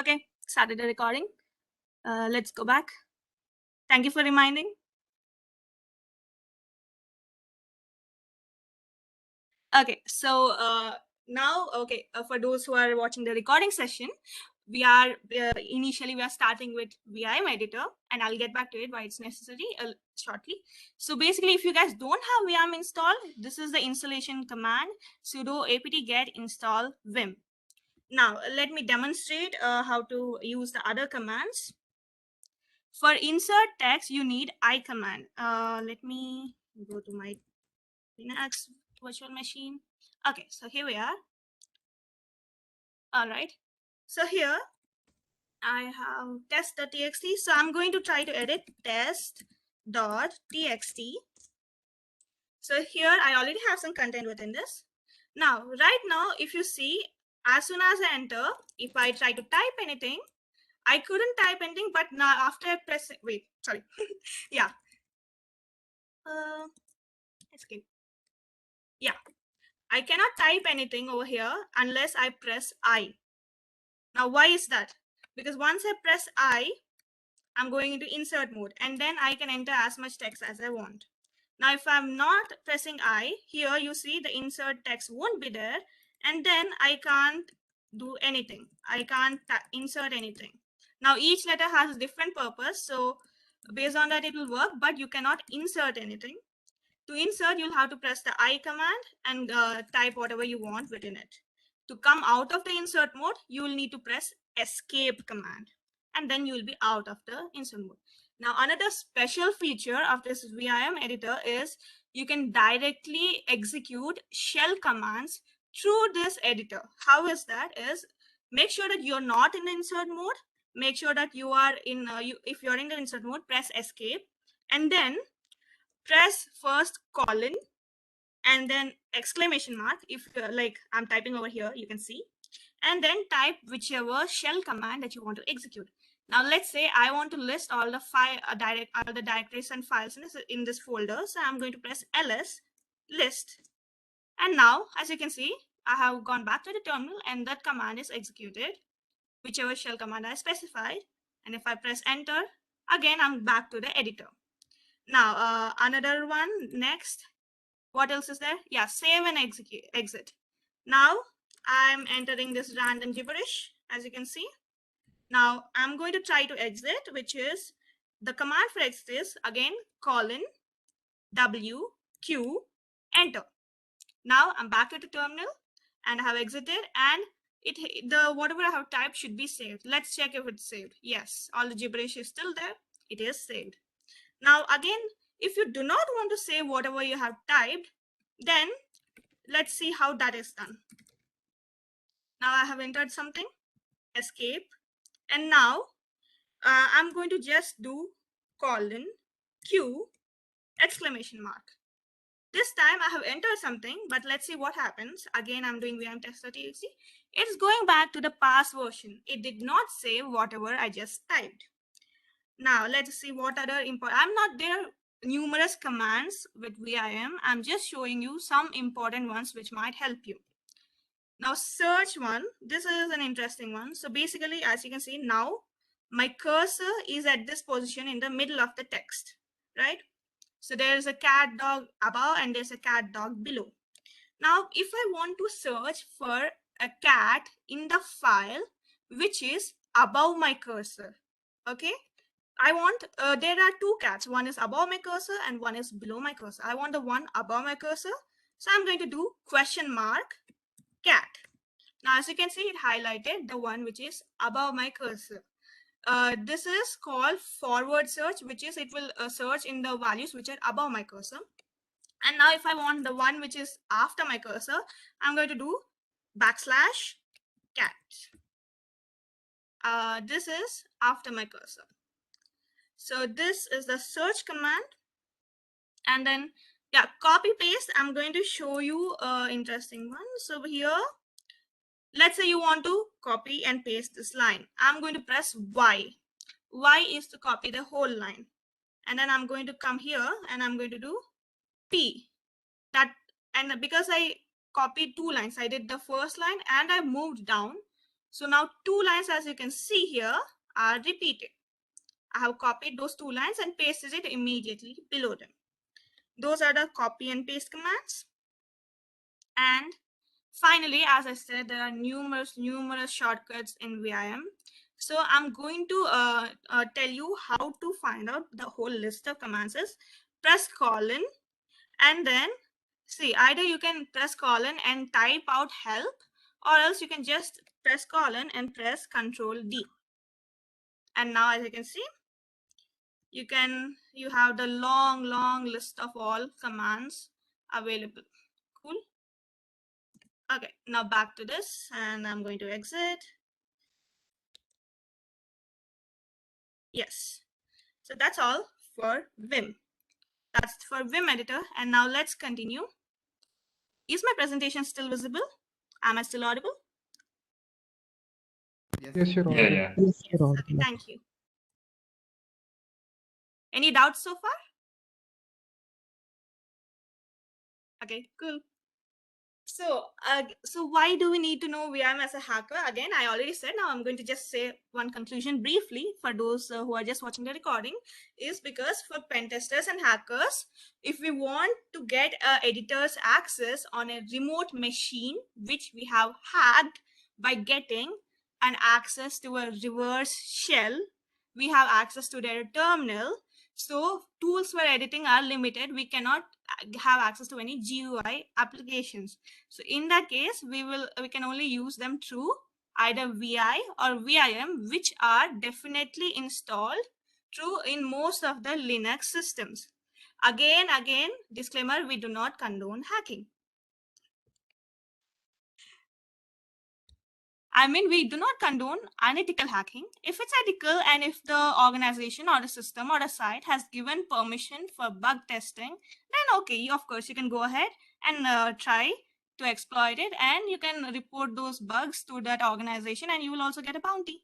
Okay, started the recording. Let's go back. Thank you for reminding. Okay, so now, for those who are watching the recording session, we are initially we are starting with VIM editor, and I'll get back to it why it's necessary shortly. So basically, if you guys don't have VIM installed, this is the installation command sudo apt-get install vim. Now let me demonstrate how to use the other commands. For insert text, you need I command. Let me go to my Linux virtual machine. Okay, so here we are. All right. So here I have test.txt. So I'm going to try to edit test.txt. So here I already have some content within this. Now, right now, if you see, as soon as I enter, if I try to type anything, I couldn't type anything, but now after I press, wait, sorry. Yeah. Escape. Yeah. I cannot type anything over here unless I press I. Now, why is that? Because once I press I, I'm going into insert mode and then I can enter as much text as I want. Now, if I'm not pressing I, here you see the insert text won't be there and then I can't do anything. I can't insert anything. Now, each letter has a different purpose. So based on that, it will work, but you cannot insert anything. To insert, you'll have to press the I command and type whatever you want within it. To come out of the insert mode, you will need to press escape command and then you will be out of the insert mode. Now, another special feature of this VIM editor is you can directly execute shell commands through this editor. How is that? Is make sure that you're not in the insert mode. Make sure that you are in, if you're in the insert mode, press escape and then press first colon and then exclamation mark. If like I'm typing over here, you can see, and then type whichever shell command that you want to execute. Now let's say I want to list all the all the directories and files in this folder. So I'm going to press ls list, and now as you can see, I have gone back to the terminal and that command is executed, whichever shell command I specified. And if I press enter, again I'm back to the editor. Now another one next. What else is there? Yeah, save and exit. Now I'm entering this random gibberish, as you can see. Now I'm going to try to exit, which is the command for exit is again colon W Q enter. Now I'm back to the terminal and I have exited, and the whatever I have typed should be saved. Let's check if it's saved. Yes, all the gibberish is still there. It is saved. Now again, if you do not want to save whatever you have typed, then let's see how that is done. Now I have entered something, escape, and now I'm going to just do colon Q exclamation mark. This time I have entered something, but let's see what happens. Again, I'm doing vim test.txt. It's going back to the past version. It did not save whatever I just typed. Now let's see what other important. I'm not there numerous commands with VIM. I'm just showing you some important ones which might help you. Now search one, this is an interesting one. So basically, as you can see now, my cursor is at this position in the middle of the text, right? So there is a cat dog above and there's a cat dog below. Now, if I want to search for a cat in the file, which is above my cursor, okay? I want, there are two cats. One is above my cursor and one is below my cursor. I want the one above my cursor. So I'm going to do question mark cat. Now, as you can see, it highlighted the one which is above my cursor. This is called forward search, which is it will search in the values which are above my cursor. And now if I want the one which is after my cursor, I'm going to do backslash cat. This is after my cursor. So this is the search command. And then, yeah, copy paste. I'm going to show you an interesting one. So here, let's say you want to copy and paste this line. I'm going to press Y. Y is to copy the whole line. And then I'm going to come here and I'm going to do P. And because I copied two lines, I did the first line and I moved down. So now 2 lines, as you can see here, are repeated. I have copied those 2 lines and pasted it immediately below them. Those are the copy and paste commands. And finally, as I said, there are numerous shortcuts in VIM. So I'm going to tell you how to find out the whole list of commands. Is press colon and then see, either you can press colon and type out help, or else you can just press colon and press Control D. And now, as you can see, you have the long list of all commands available. Cool. Okay, now back to this, and I'm going to exit. Yes, so that's all for Vim. That's for Vim editor. And now let's continue. Is my presentation still visible? Am I still audible? Yes, you're audible. Yeah. Yes, you're Okay, audible. thank you. Any doubts so far? Okay, cool. So why do we need to know VIM as a hacker? Again, I already said. Now I'm going to just say one conclusion briefly for those who are just watching the recording, is because for pen testers and hackers, if we want to get editor's access on a remote machine, which we have hacked by getting an access to a reverse shell, we have access to their terminal. So tools for editing are limited. We cannot have access to any GUI applications. So in that case, we can only use them through either VI or VIM, which are definitely installed through in most of the Linux systems. Again, disclaimer, we do not condone hacking. I mean, we do not condone unethical hacking. If it's ethical and if the organization or the system or the site has given permission for bug testing, then okay, of course, you can go ahead and try to exploit it, and you can report those bugs to that organization and you will also get a bounty.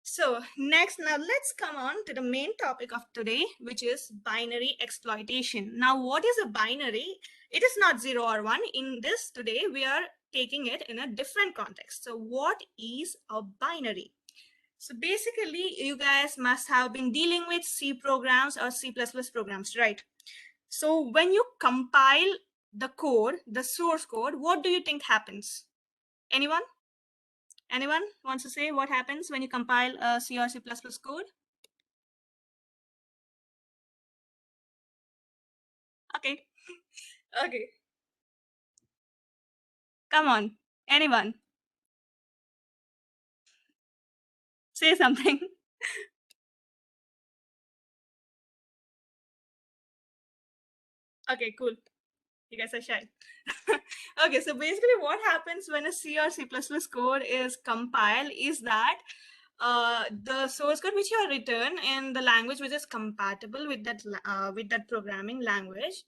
So next, now let's come on to the main topic of today, which is binary exploitation. Now, what is a binary? It is not 0 or 1. In this today, we are taking it in a different context. So what is a binary? So basically, you guys must have been dealing with C programs or C++ programs, right? So when you compile the code, the source code, what do you think happens? Anyone? Anyone wants to say what happens when you compile a C or C++ code? Okay. Okay. Come on. Anyone? Say something. Okay, cool. You guys are shy. Okay, so basically what happens when a C or C++ code is compiled is that the source code which you have written in the language which is compatible with that programming language,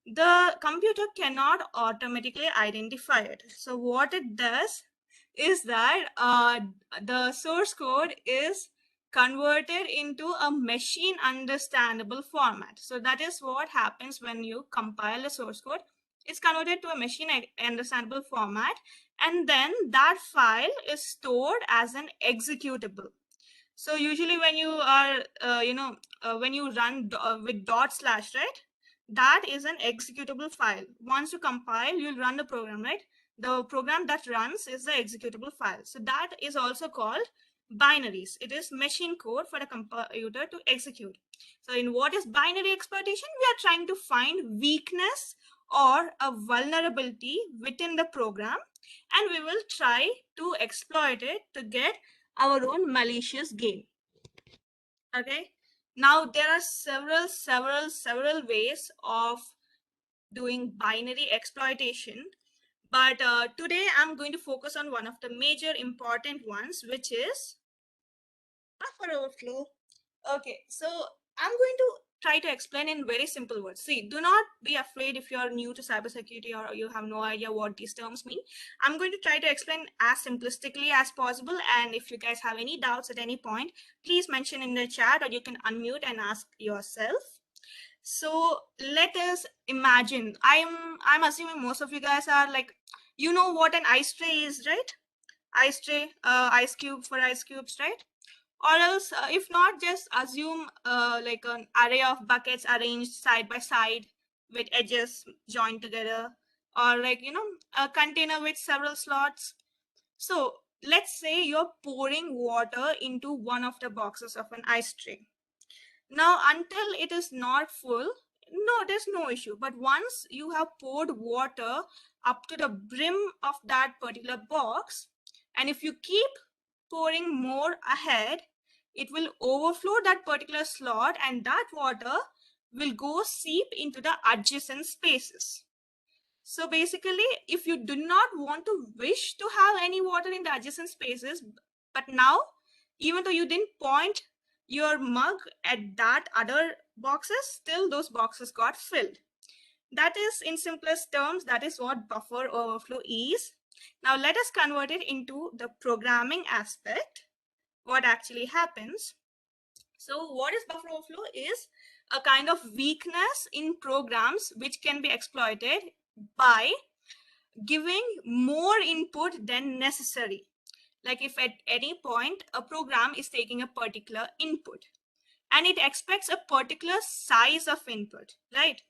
the computer cannot automatically identify it. So what it does is that the source code is converted into a machine understandable format. So that is what happens when you compile the source code. It's converted to a machine understandable format, and then that file is stored as an executable. So usually when you are when you run with dot slash, right, that is an executable file. Once you compile, you'll run the program, right? The program that runs is the executable file. So that is also called binaries. It is machine code for the computer to execute. So in what is binary exploitation? We are trying to find weakness or a vulnerability within the program, and we will try to exploit it to get our own malicious gain. Okay. Now there are several ways of doing binary exploitation, but today I'm going to focus on one of the major important ones, which is buffer overflow. Okay, so I'm going to try to explain in very simple words. See, do not be afraid if you're new to cybersecurity or you have no idea what these terms mean. I'm going to try to explain as simplistically as possible, and if you guys have any doubts at any point, please mention in the chat or you can unmute and ask yourself. So let us imagine, I'm assuming most of you guys are like, you know what an ice tray is, right? ice tray, ice cube for ice cubes, right? Or else, if not, just assume like an array of buckets arranged side by side with edges joined together, or like, you know, a container with several slots. So let's say you're pouring water into one of the boxes of an ice tray. Now, until it is not full, no, there's no issue. But once you have poured water up to the brim of that particular box, and if you keep pouring more ahead, it will overflow that particular slot, and that water will go seep into the adjacent spaces. So basically, if you do not want to wish to have any water in the adjacent spaces, but now, even though you didn't point your mug at that other boxes, still those boxes got filled. That is, in simplest terms, that is what buffer overflow is. Now let us convert it into the programming aspect, what actually happens. So what is buffer overflow is a kind of weakness in programs which can be exploited by giving more input than necessary. Like if at any point a program is taking a particular input and it expects a particular size of input, right?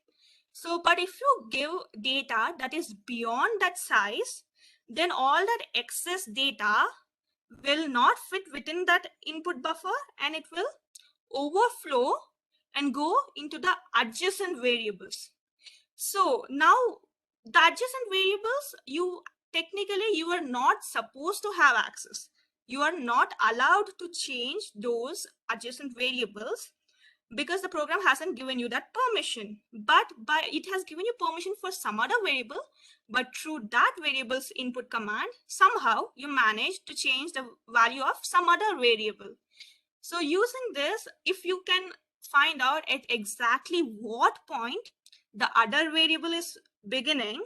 So, but if you give data that is beyond that size, then all that excess data will not fit within that input buffer, and it will overflow and go into the adjacent variables. So now the adjacent variables, you are not supposed to have access. You are not allowed to change those adjacent variables because the program hasn't given you that permission. But it has given you permission for some other variable, but through that variable's input command, somehow you manage to change the value of some other variable. So using this, if you can find out at exactly what point the other variable is beginning,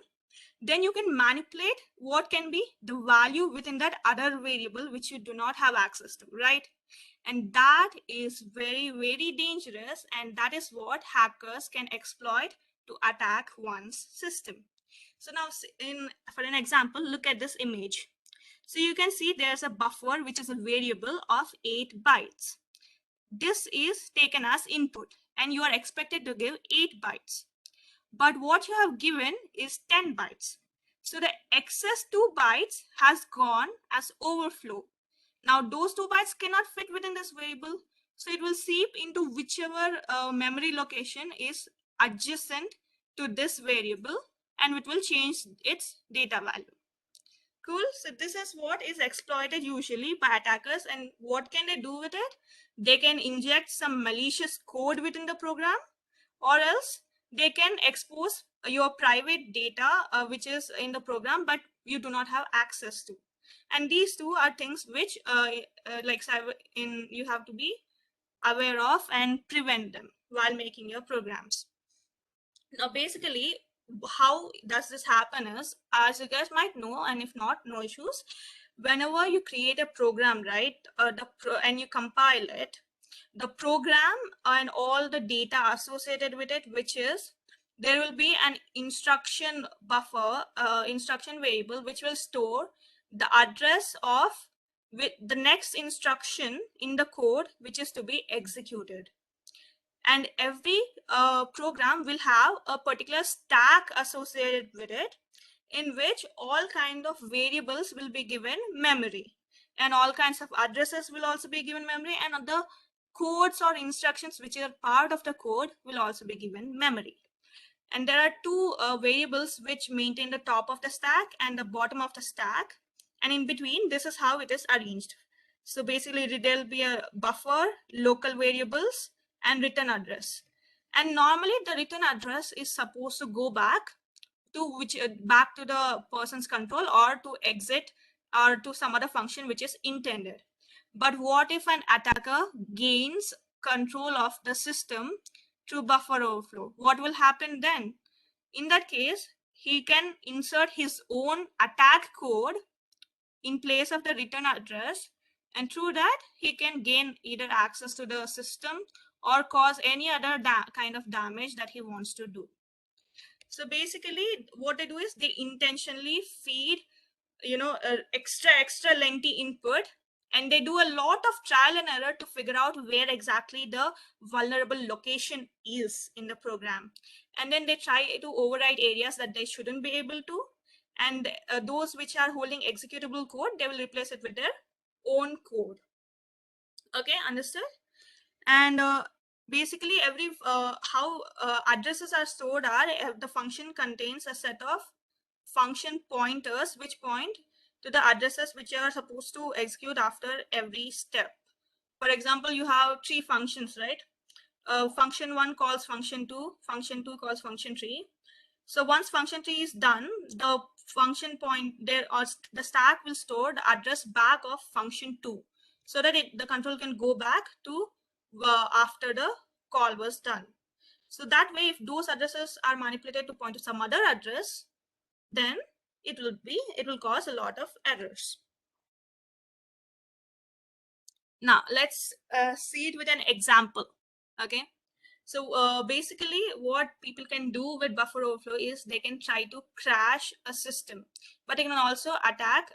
then you can manipulate what can be the value within that other variable which you do not have access to, right? And that is very, very dangerous, and that is what hackers can exploit to attack one's system. So now for an example, look at this image. So you can see there's a buffer which is a variable of 8 bytes. This is taken as input and you are expected to give 8 bytes. But what you have given is 10 bytes. So the excess 2 bytes has gone as overflow. Now those 2 bytes cannot fit within this variable. So it will seep into whichever memory location is adjacent to this variable, and it will change its data value. Cool. So this is what is exploited usually by attackers. And what can they do with it? They can inject some malicious code within the program, or else they can expose your private data which is in the program but you do not have access to. And these two are things which like cyber you have to be aware of and prevent them while making your programs. Now basically, how does this happen is, as you guys might know, and if not, no issues, whenever you create a program, right, and you compile it, the program and all the data associated with it, which is, there will be an instruction buffer, instruction variable, which will store the address of with the next instruction in the code which is to be executed. And every program will have a particular stack associated with it, in which all kind of variables will be given memory, and all kinds of addresses will also be given memory, and other codes or instructions which are part of the code will also be given memory. And there are two variables which maintain the top of the stack and the bottom of the stack, and in between, this is how it is arranged. So basically, there'll be a buffer, local variables, and return address. And normally the return address is supposed to go back to back to the person's control, or to exit, or to some other function which is intended. But what if an attacker gains control of the system through buffer overflow? What will happen then? In that case, he can insert his own attack code in place of the return address, and through that he can gain either access to the system or cause any other kind of damage that he wants to do. So basically what they do is they intentionally feed extra lengthy input, and they do a lot of trial and error to figure out where exactly the vulnerable location is in the program, and then they try to override areas that they shouldn't be able to, and those which are holding executable code, they will replace it with their own code. Okay, understood? And basically every how addresses are stored are the function contains a set of function pointers which point to the addresses which are supposed to execute after every step. For example, you have three functions, right? Function 1 calls function 2, function 2 calls function 3. So once function 3 is done, the function point there, or the stack will store the address back of function 2, so that the control can go back to after the call was done. So that way, if those addresses are manipulated to point to some other address, then it will cause a lot of errors. Now let's see it with an example. Okay, so basically what people can do with buffer overflow is they can try to crash a system, but they can also attack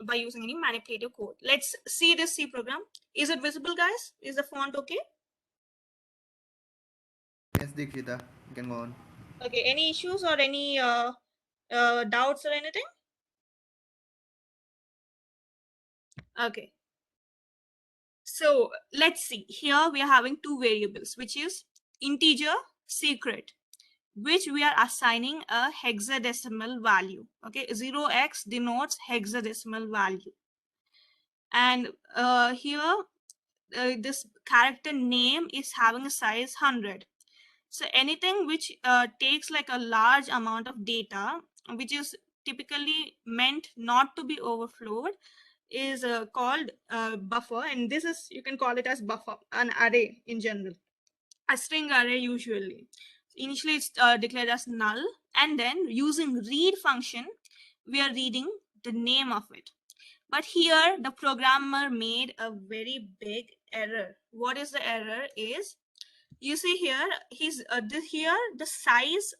by using any manipulative code. Let's see this C program. Is it visible, guys? Is the font okay? Yes, Dikshita, you can go on. Okay, any issues or any doubts or anything? Okay, so let's see. Here we are having two variables, which is integer secret, which we are assigning a hexadecimal value. Okay, 0x denotes hexadecimal value. And here this character name is having a size 100. So anything which takes like a large amount of data, which is typically meant not to be overflowed, is called buffer. And this is, you can call it as buffer, an array in general, a string array usually. Initially it's declared as null, and then using read function, we are reading the name of it. But here the programmer made a very big error. What is the error is, you see here, here the size,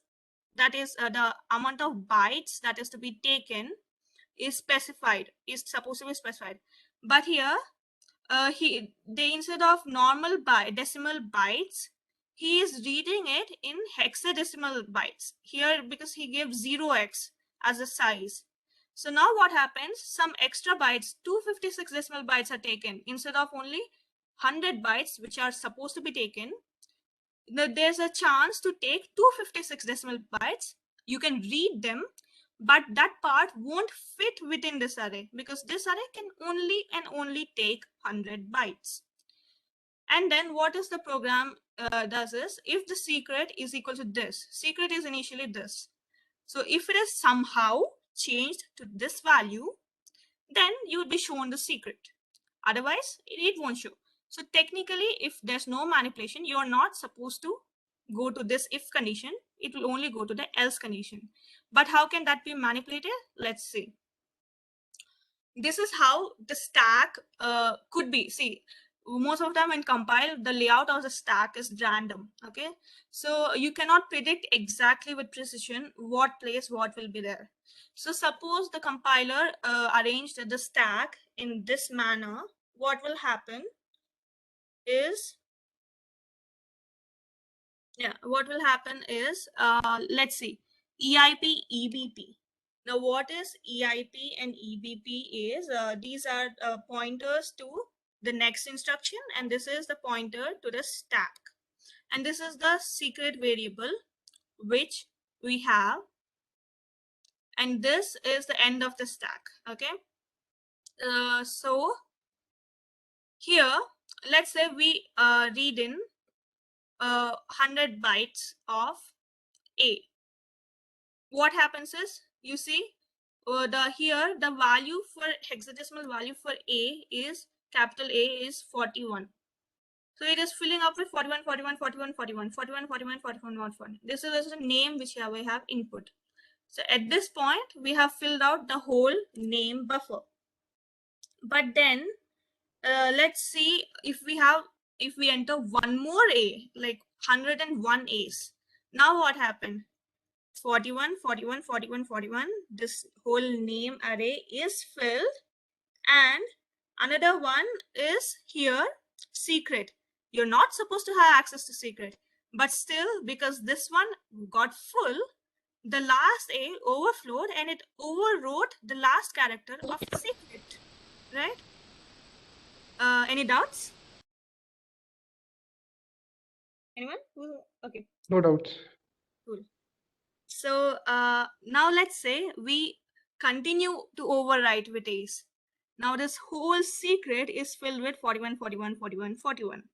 that is the amount of bytes that is to be taken, is supposed to be specified. But here they, instead of normal decimal bytes, he is reading it in hexadecimal bytes here, because he gave 0x as a size. So now what happens, some extra bytes, 256 decimal bytes are taken instead of only 100 bytes which are supposed to be taken. There's a chance to take 256 decimal bytes. You can read them, but that part won't fit within this array, because this array can only take 100 bytes. And then what is the program does is, if the secret is equal to this, secret is initially this. So if it is somehow changed to this value, then you would be shown the secret. Otherwise, it won't show. So technically, if there's no manipulation, you're not supposed to go to this if condition. It will only go to the else condition. But how can that be manipulated? Let's see. This is how the stack could be. See, most of the time when compiled, the layout of the stack is random. Okay, so you cannot predict exactly with precision what place what will be there. So suppose the compiler arranged the stack in this manner, what will happen is, what will happen is, let's see, EIP, EBP. Now, what is EIP and EBP is, these are pointers to the next instruction, and this is the pointer to the stack. And this is the secret variable which we have, and this is the end of the stack. Okay. So here, let's say we read in 100 bytes of A. What happens is, you see, here the value for hexadecimal value for A is, capital A is 41. So it is filling up with 41, 41, 41, 41, 41, 41, 41, 41. This is the name which we have input. So at this point, we have filled out the whole name buffer. But then let's see, if we enter one more A, like 101 A's. Now what happened? 41, 41, 41, 41. This whole name array is filled. And another one is here, secret. You're not supposed to have access to secret, but still, because this one got full, the last A overflowed and it overwrote the last character of secret, right? Any doubts? Anyone? Okay. No doubts. Cool. So now let's say we continue to overwrite with A's. Now this whole secret is filled with 41, 41, 41, 41.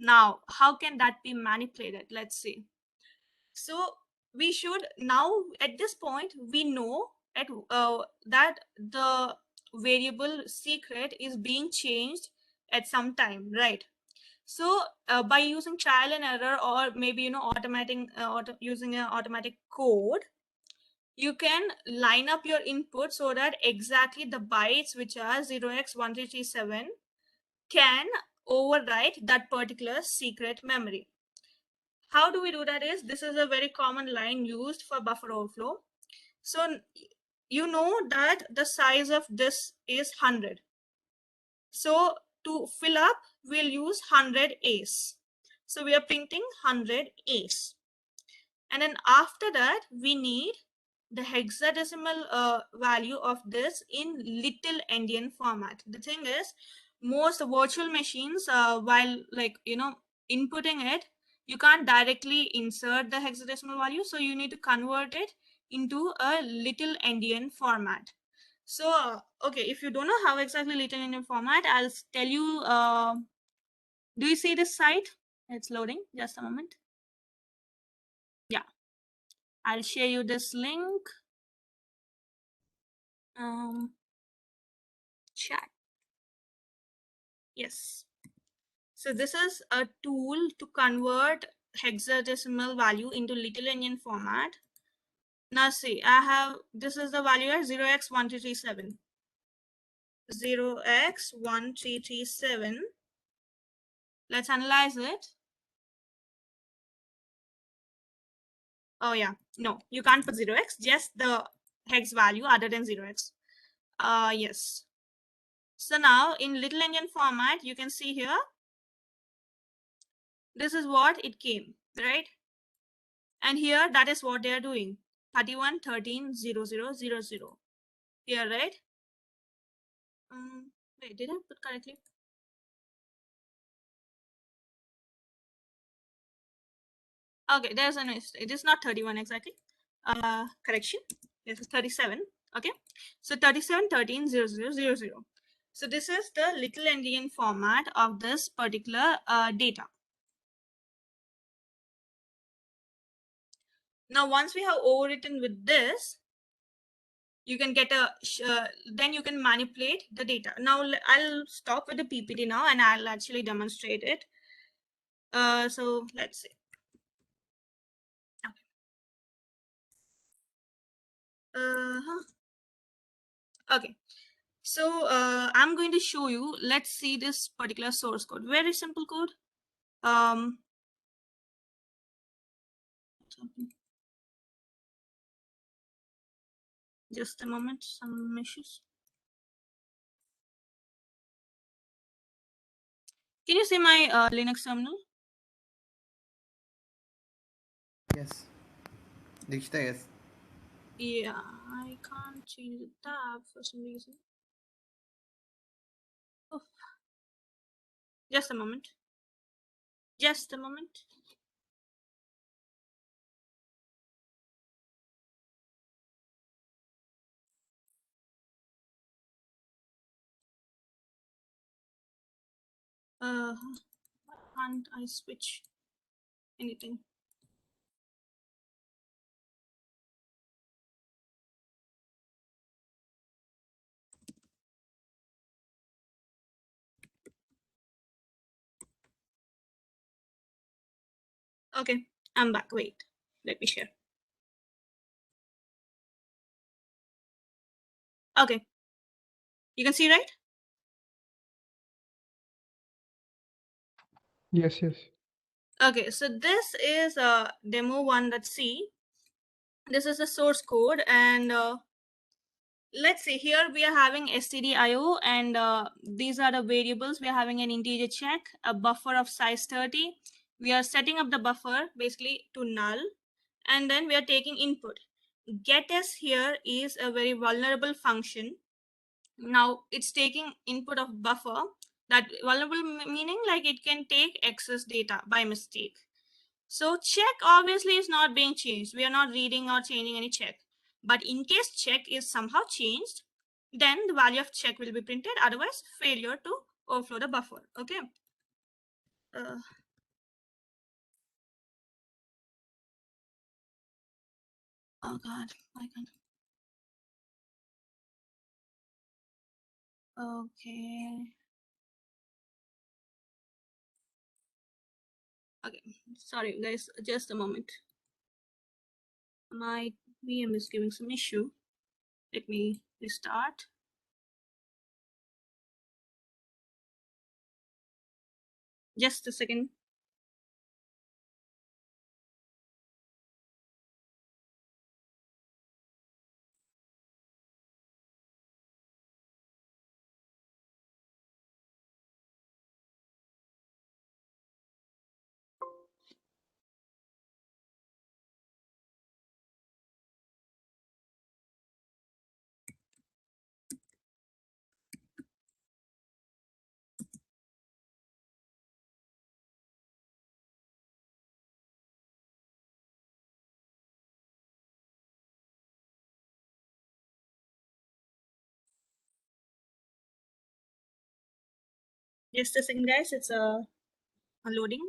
Now, how can that be manipulated? Let's see. So we should now, at this point, we know that the variable secret is being changed at some time, right? So by using trial and error, or maybe using an automatic code, you can line up your input so that exactly the bytes which are 0x1337 can overwrite that particular secret memory. How do we do that is, this is a very common line used for buffer overflow. So you know that the size of this is 100. So to fill up, we'll use 100 A's. So we are printing 100 A's. And then after that, we need the hexadecimal value of this in little endian format. The thing is, most virtual machines, while inputting it, you can't directly insert the hexadecimal value, so you need to convert it into a little endian format. So okay, if you don't know how exactly little endian format, I'll tell you. Do you see this site? It's loading. Just a moment. Yeah, I'll share you this link. Chat. Yes. So this is a tool to convert hexadecimal value into little endian format. Now see, this is the value at 0x1337. 0x1337. Let's analyze it. Oh yeah, no, you can't put 0x, just the hex value other than 0x. Yes. So now in little endian format, you can see here, this is what it came, right? And here, that is what they are doing. 31, 13, 0, 0, 0, 0. Here, right? Wait, did I put correctly? Okay, there's a mistake. It is not 31 exactly. Correction. This is 37. Okay. So 37, 13, 0, 0, 0, 0. So this is the little endian format of this particular data. Now, once we have overwritten with this, you can get then you can manipulate the data. Now I'll stop with the PPT now and I'll actually demonstrate it. So let's see. Okay. So I'm going to show you. Let's see this particular source code. Very simple code. Just a moment. Some issues. Can you see my Linux terminal? Yes. Dikshita, yes. Yeah, I can't change the tab for some reason. Oh. Just a moment. Just a moment. Why can't I switch anything? Okay, I'm back. Wait, let me share. Okay, you can see, right? Yes, yes. Okay, so this is a demo 1.c. This is the source code, and let's see, here we are having stdio, and these are the variables. We are having an integer check, a buffer of size 30. We are setting up the buffer basically to null, and then we are taking input. GetS here is a very vulnerable function. Now it's taking input of buffer. That vulnerable meaning like it can take excess data by mistake. So check obviously is not being changed. We are not reading or changing any check. But in case check is somehow changed, then the value of check will be printed. Otherwise, failure to overflow the buffer. Okay. Oh God, I can't. Okay. Okay. Sorry, guys. Just a moment. My VM is giving some issue. Let me restart. Just a second. Just a second, guys. It's loading.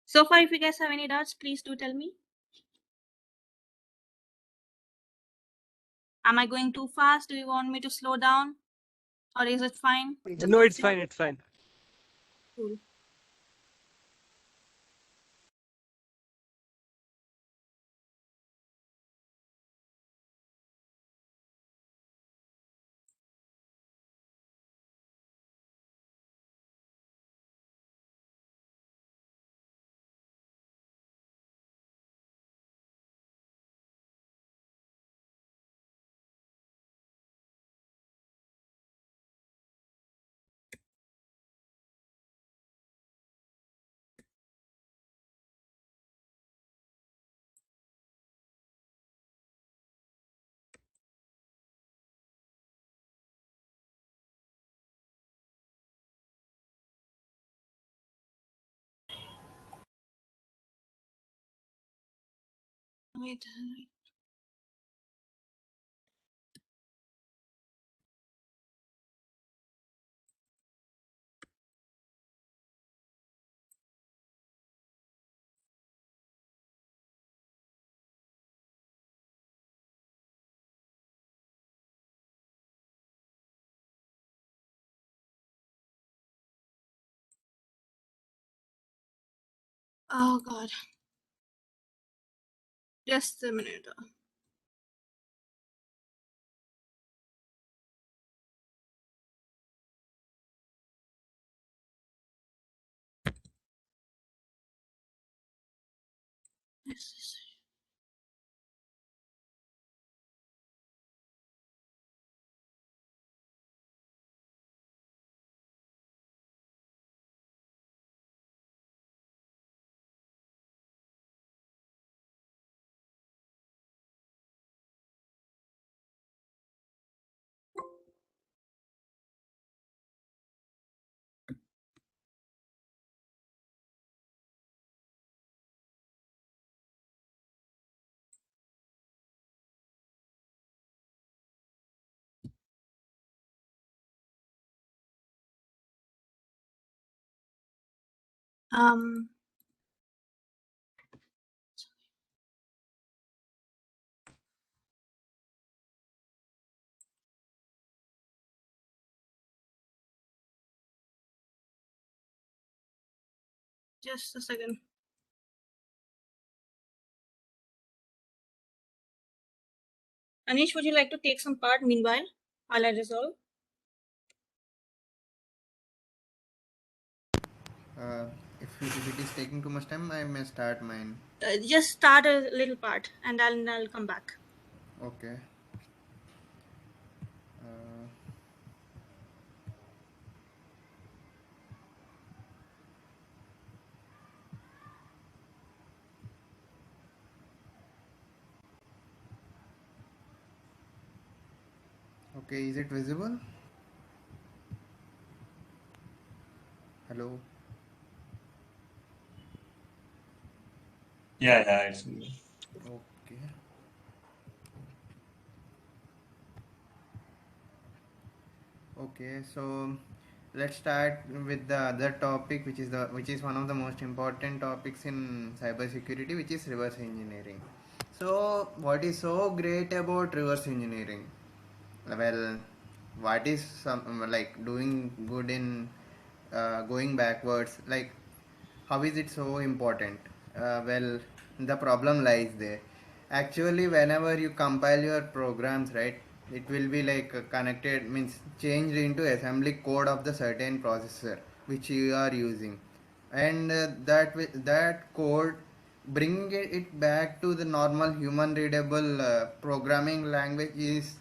So far, if you guys have any doubts, please do tell me. Am I going too fast? Do you want me to slow down? Or is it fine? No, it's fine. It's fine. Cool. Wait. Oh God. Just a minute. Um. Just a second. Anish, would you like to take some part meanwhile while I resolve? Uh, if it is taking too much time, I may start mine. Just start a little part and I'll come back. Okay. Uh, okay, is it visible? Hello. Yeah, it's Okay. Okay, so let's start with the other topic, which is one of the most important topics in cybersecurity, which is reverse engineering. So, what is so great about reverse engineering? Well, what is some like doing good in going backwards? Like, how is it so important? Well, the problem lies there. Actually, whenever you compile your programs, right, it will be like connected, means changed into assembly code of the certain processor which you are using, and that code bring it back to the normal human readable programming language is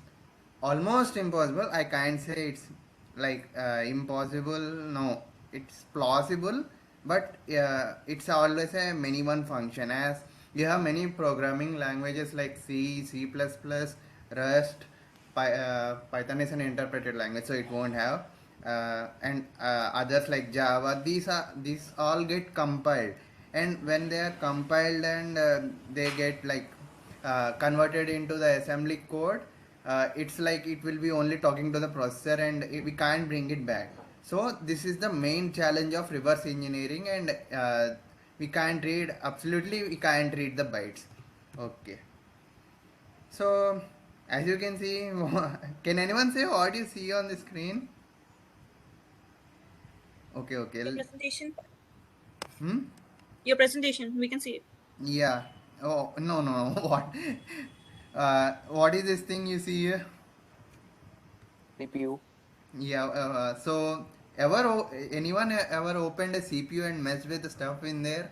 almost impossible. I can't say it's like impossible. No, it's plausible, but it's always a many one function, as you have many programming languages like C++, Rust. Python is an interpreted language, so it won't have, and others like Java. These all get compiled, and when they are compiled and they get like converted into the assembly code, it's like it will be only talking to the processor, and we can't bring it back. So this is the main challenge of reverse engineering, and we can't read the bytes. Okay, so as you can see, can anyone say what you see on the screen? Okay, okay. Your presentation. Hmm. Your presentation. We can see it. Yeah. Oh, no, no, no. What? What is this thing you see here? CPU. Yeah. So, anyone ever opened a CPU and messed with the stuff in there?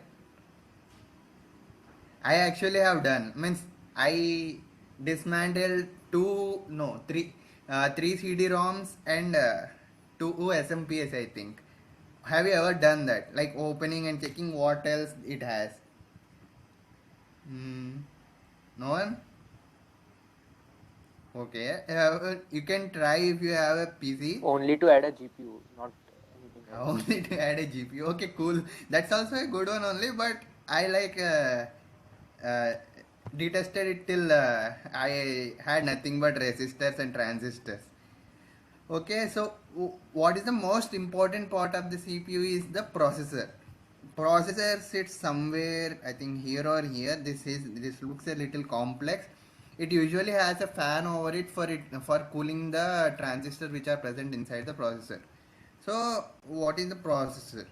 I actually have done. Means I dismantled three CD-ROMs and two SMPS, I think. Have you ever done that? Like opening and checking what else it has? Hmm. No one? Okay. You can try if you have a PC. Only to add a GPU, not anything else. Only to add a GPU. Okay, cool. That's also a good one only, but I like uh, detested it till I had nothing but resistors and transistors. Okay, so what is the most important part of the CPU is the processor. Processor sits somewhere, I think here or here. This looks a little complex. It usually has a fan over it for cooling the transistors which are present inside the processor. So what is the processor?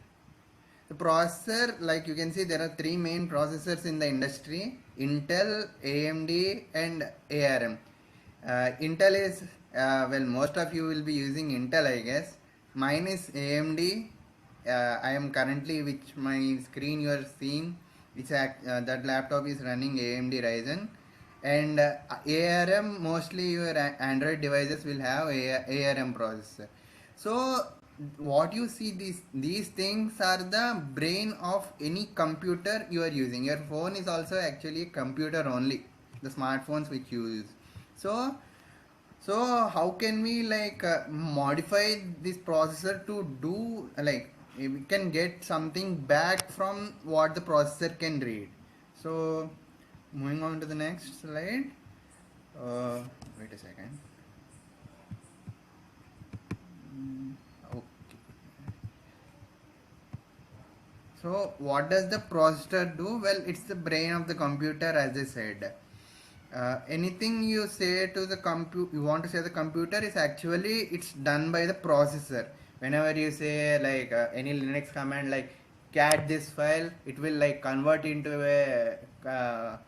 The processor, like you can see, there are three main processors in the industry: Intel, AMD, and ARM. Intel is, well, most of you will be using Intel, I guess. Mine is AMD. I am currently, which my screen you are seeing, that laptop is running AMD Ryzen. And ARM, mostly your Android devices will have ARM processor. So what you see, these things are the brain of any computer you are using. Your phone is also actually a computer only, the smartphones which you use. So how can we like modify this processor to do, like we can get something back from what the processor can read. So moving on to the next slide. uh, Wait a second. Okay. So what does the processor do? Well, it's the brain of the computer, as I said. Anything you say to the you want to say the computer is actually it's done by the processor. Whenever you say like any Linux command like cat this file, it will like convert into a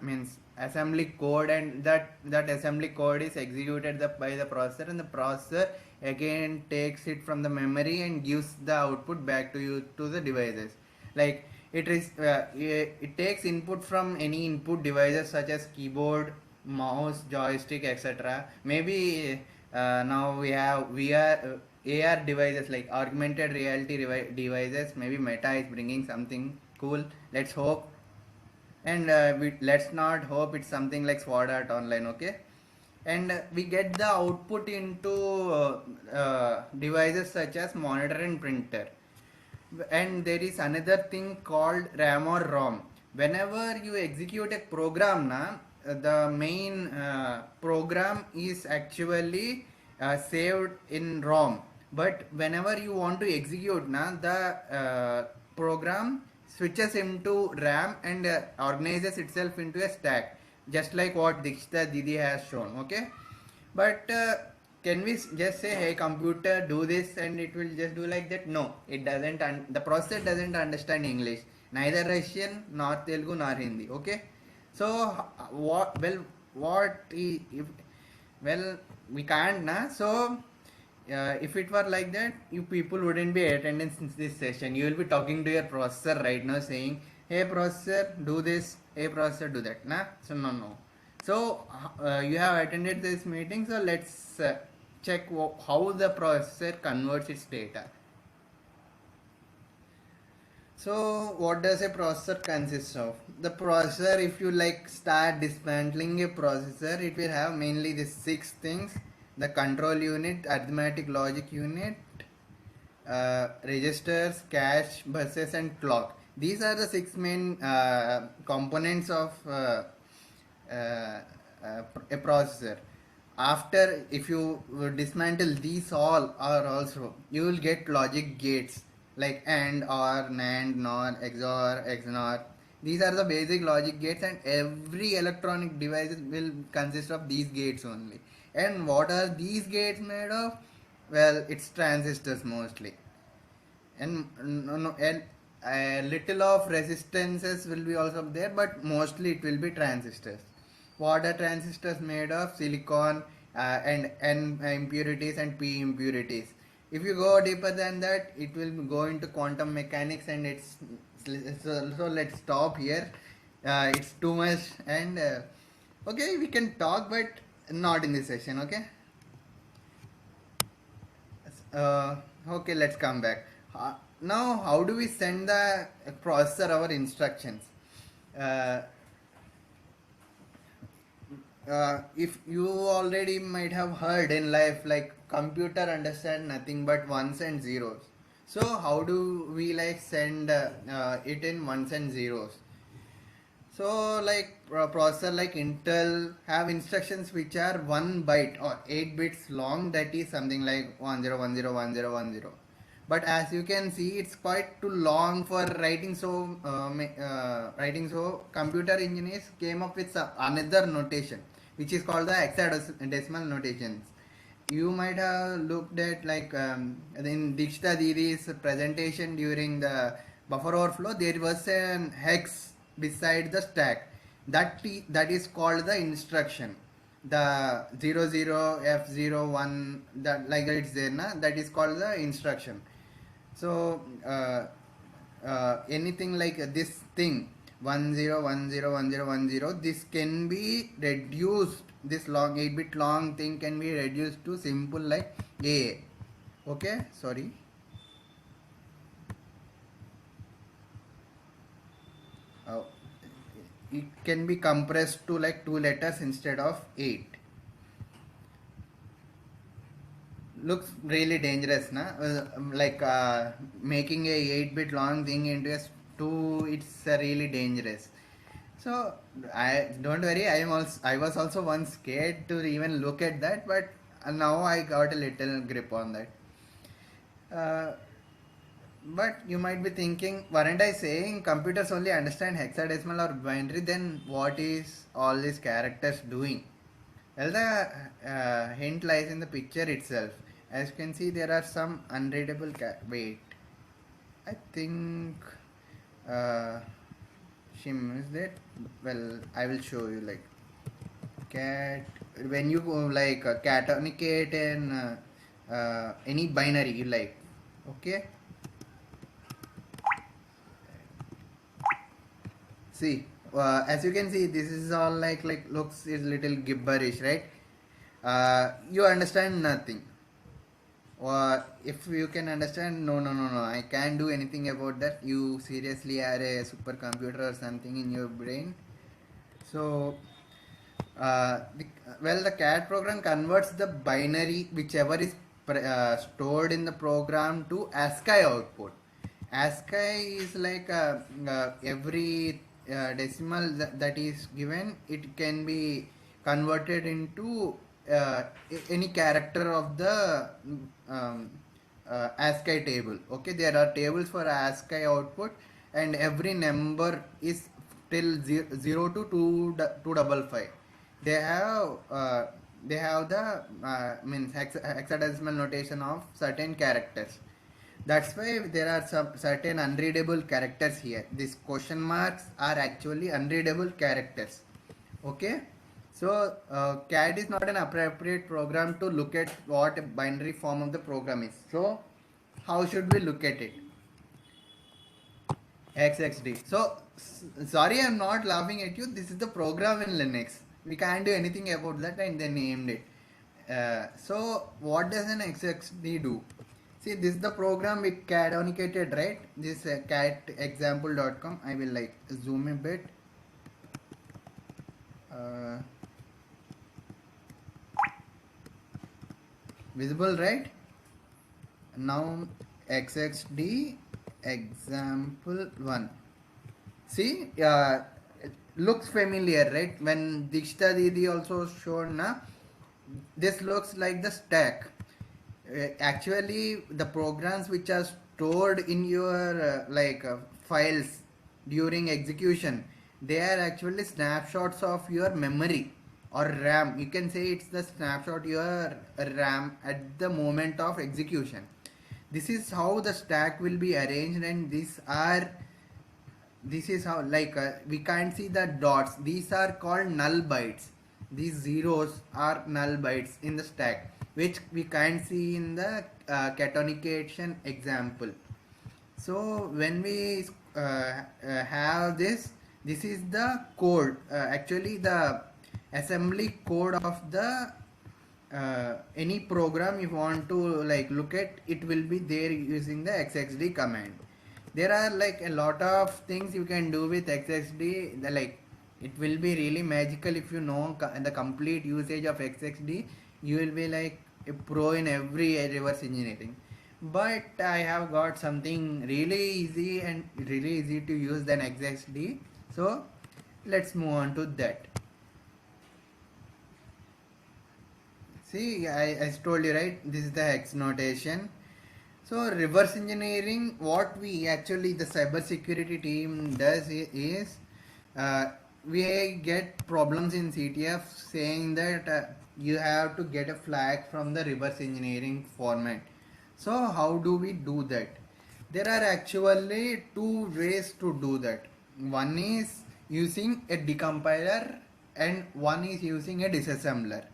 means assembly code, and that assembly code is executed by the processor, and the processor again takes it from the memory and gives the output back to you to the devices. Like it takes input from any input devices such as keyboard, mouse, joystick, etc. Maybe now we have VR, AR devices like augmented reality devices. Maybe Meta is bringing something cool. Let's hope. And let's not hope it's something like Sword Art Online, okay? And we get the output into devices such as monitor and printer. And there is another thing called RAM or ROM. Whenever you execute a program, the main program is actually saved in ROM. But whenever you want to execute, the program switches into RAM and organizes itself into a stack, just like what Dikshita Didi has shown. Okay, but can we just say, hey computer, do this, and it will just do like that? No, it doesn't. The processor doesn't understand English, neither Russian, nor Telugu, nor Hindi. Okay, so what? Well, if well, we can't, na. So if it were like that, you people wouldn't be attending this session. You will be talking to your processor right now, saying, "Hey processor, do this. Hey processor, do that." Nah, so no. So you have attended this meeting. So let's check how the processor converts its data. So what does a processor consist of? The processor, if you like start dismantling a processor, it will have mainly these 6 things: the control unit, arithmetic logic unit, registers, cache, buses, and clock. These are the 6 main components of a processor. After, if you dismantle these all, or also you will get logic gates like AND, OR, NAND, NOR, XOR, XNOR. These are the basic logic gates, and every electronic device will consist of these gates only. And what are these gates made of? Well, it's transistors mostly, and and a little of resistances will be also there, but mostly it will be transistors. What are transistors made of? Silicon, and N impurities and P impurities. If you go deeper than that, it will go into quantum mechanics, and so let's stop here. It's too much, and okay, we can talk, but not in this session. Okay. uh, okay, let's come back. Now, how do we send the processor our instructions? uh, if you already might have heard in life, like computer understand nothing but ones and zeros. So how do we like send it in ones and zeros? So like processor like Intel have instructions which are 1 byte or 8 bits long, that is something like 10101010. But as you can see, it's quite too long for writing. So writing, so computer engineers came up with another notation which is called the hexadecimal notations. You might have looked at like in Dikshita Didi's presentation during the buffer overflow, there was an hex beside the stack. That is called the instruction. The 00 F01, that like it's there, na, that is called the instruction. So anything like this thing 10101010, this can be reduced, this long 8-bit long thing can be reduced to simple like a. Okay, sorry. It can be compressed to like 2 letters instead of 8. Looks really dangerous, na? Like making a 8-bit long thing into a 2, it's really dangerous. So I don't worry, I was also once scared to even look at that, but now I got a little grip on that. But you might be thinking, weren't I saying computers only understand hexadecimal or binary? Then what is all these characters doing? Well, the hint lies in the picture itself. As you can see, there are some unreadable wait. I think. Shim is that? Well, I will show you like cat when you go like catonicate and any binary you like. Okay. See, as you can see, this is all like looks is little gibberish, right? You understand nothing. Or if you can understand, no, I can't do anything about that. You seriously are a supercomputer or something in your brain. So, the CAD program converts the binary, whichever is stored in the program, to ASCII output. ASCII is like every decimal that is given, it can be converted into any character of the um, ASCII table. Okay, there are tables for ASCII output, and every number is till 0 to 255. They have the means hexadecimal notation of certain characters. That's why there are some certain unreadable characters here. These question marks are actually unreadable characters. Okay. So CAD is not an appropriate program to look at what a binary form of the program is. So how should we look at it? XXD. So sorry, I'm not laughing at you. This is the program in Linux. We can't do anything about that, and they named it. So what does an XXD do? See, this is the program we canonicated, right? This catexample.com. I will like zoom a bit. Uh, Visible, right? Now XXD example 1. See, it looks familiar, right? When Dikshita Didi also shown, na, this looks like the stack. Actually, the programs which are stored in your files during execution, they are actually snapshots of your memory or RAM. You can say it's the snapshot your RAM at the moment of execution. This is how the stack will be arranged, and this is how we can't see the dots. These are called null bytes. These zeros are null bytes in the stack, which we can't see in the catonication example. So when we have this is the code, actually the assembly code of the any program you want to like look at. It will be there using the XXD command. There are like a lot of things you can do with XXD. It will be really magical if you know the complete usage of XXD. You will be like a pro in every reverse engineering. But I have got something really easy and really easy to use than XXD. So let's move on to that. See, I told you, right? This is the hex notation. So reverse engineering, what we actually the cyber security team does is we get problems in CTF saying that you have to get a flag from the reverse engineering format. So how do we do that? There are actually two ways to do that. One is using a decompiler and one is using a disassembler.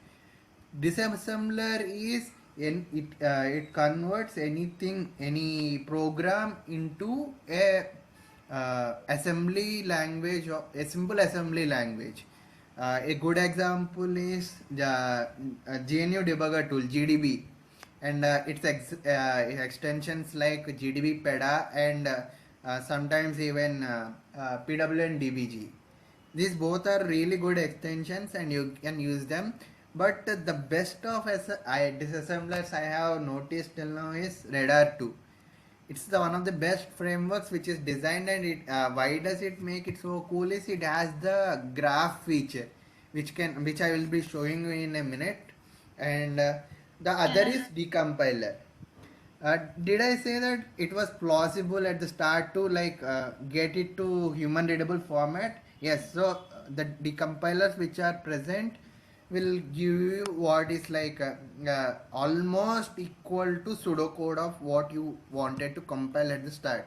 Disassembler is it converts any program into a assembly language or a simple assembly language. A good example is the GNU debugger tool GDB, and its extensions like GDB PEDA and sometimes even PWN DBG. These both are really good extensions and you can use them. But the best of disassemblers I have noticed till now is Radar 2. It's the one of the best frameworks which is designed, and it why does it make it so cool is it has the graph feature which I will be showing you in a minute, and the other is decompiler. Did I say that it was plausible at the start to get it to human readable format? Yes. So the decompilers which are present will give you what is almost equal to pseudocode of what you wanted to compile at the start.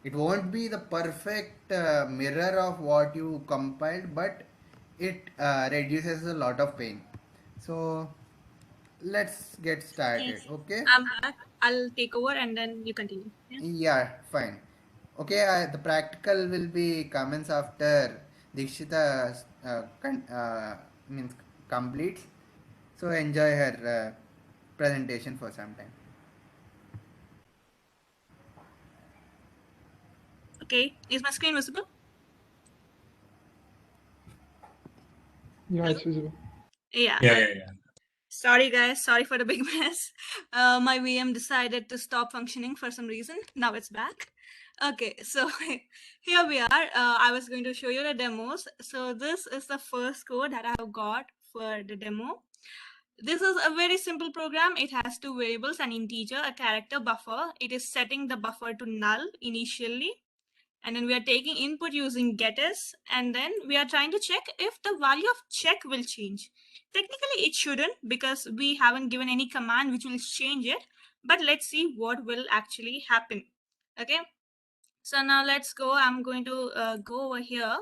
it won't be the perfect mirror of what you compiled, but it reduces a lot of pain. So let's get Okay. started. Okay. I'm back. I'll take over and then you continue. Yeah. Yeah, fine. Okay, the practical will be comments after Dikshita means completes. So enjoy her presentation for some time. Okay. Is my screen visible? Yeah, Hello? it's visible. Yeah. Yeah. Sorry, guys. Sorry for the big mess. My VM decided to stop functioning for some reason. Now it's back. Okay, so here we are. I was going to show you the demos. So this is the first code that I have got for the demo. This is a very simple program. It has two variables, an integer, a character buffer. It is setting the buffer to null initially. And then we are taking input using getters, and then we are trying to check if the value of check will change. Technically it shouldn't, because we haven't given any command which will change it, but let's see what will actually happen. Okay, so now let's go. I'm going to go over here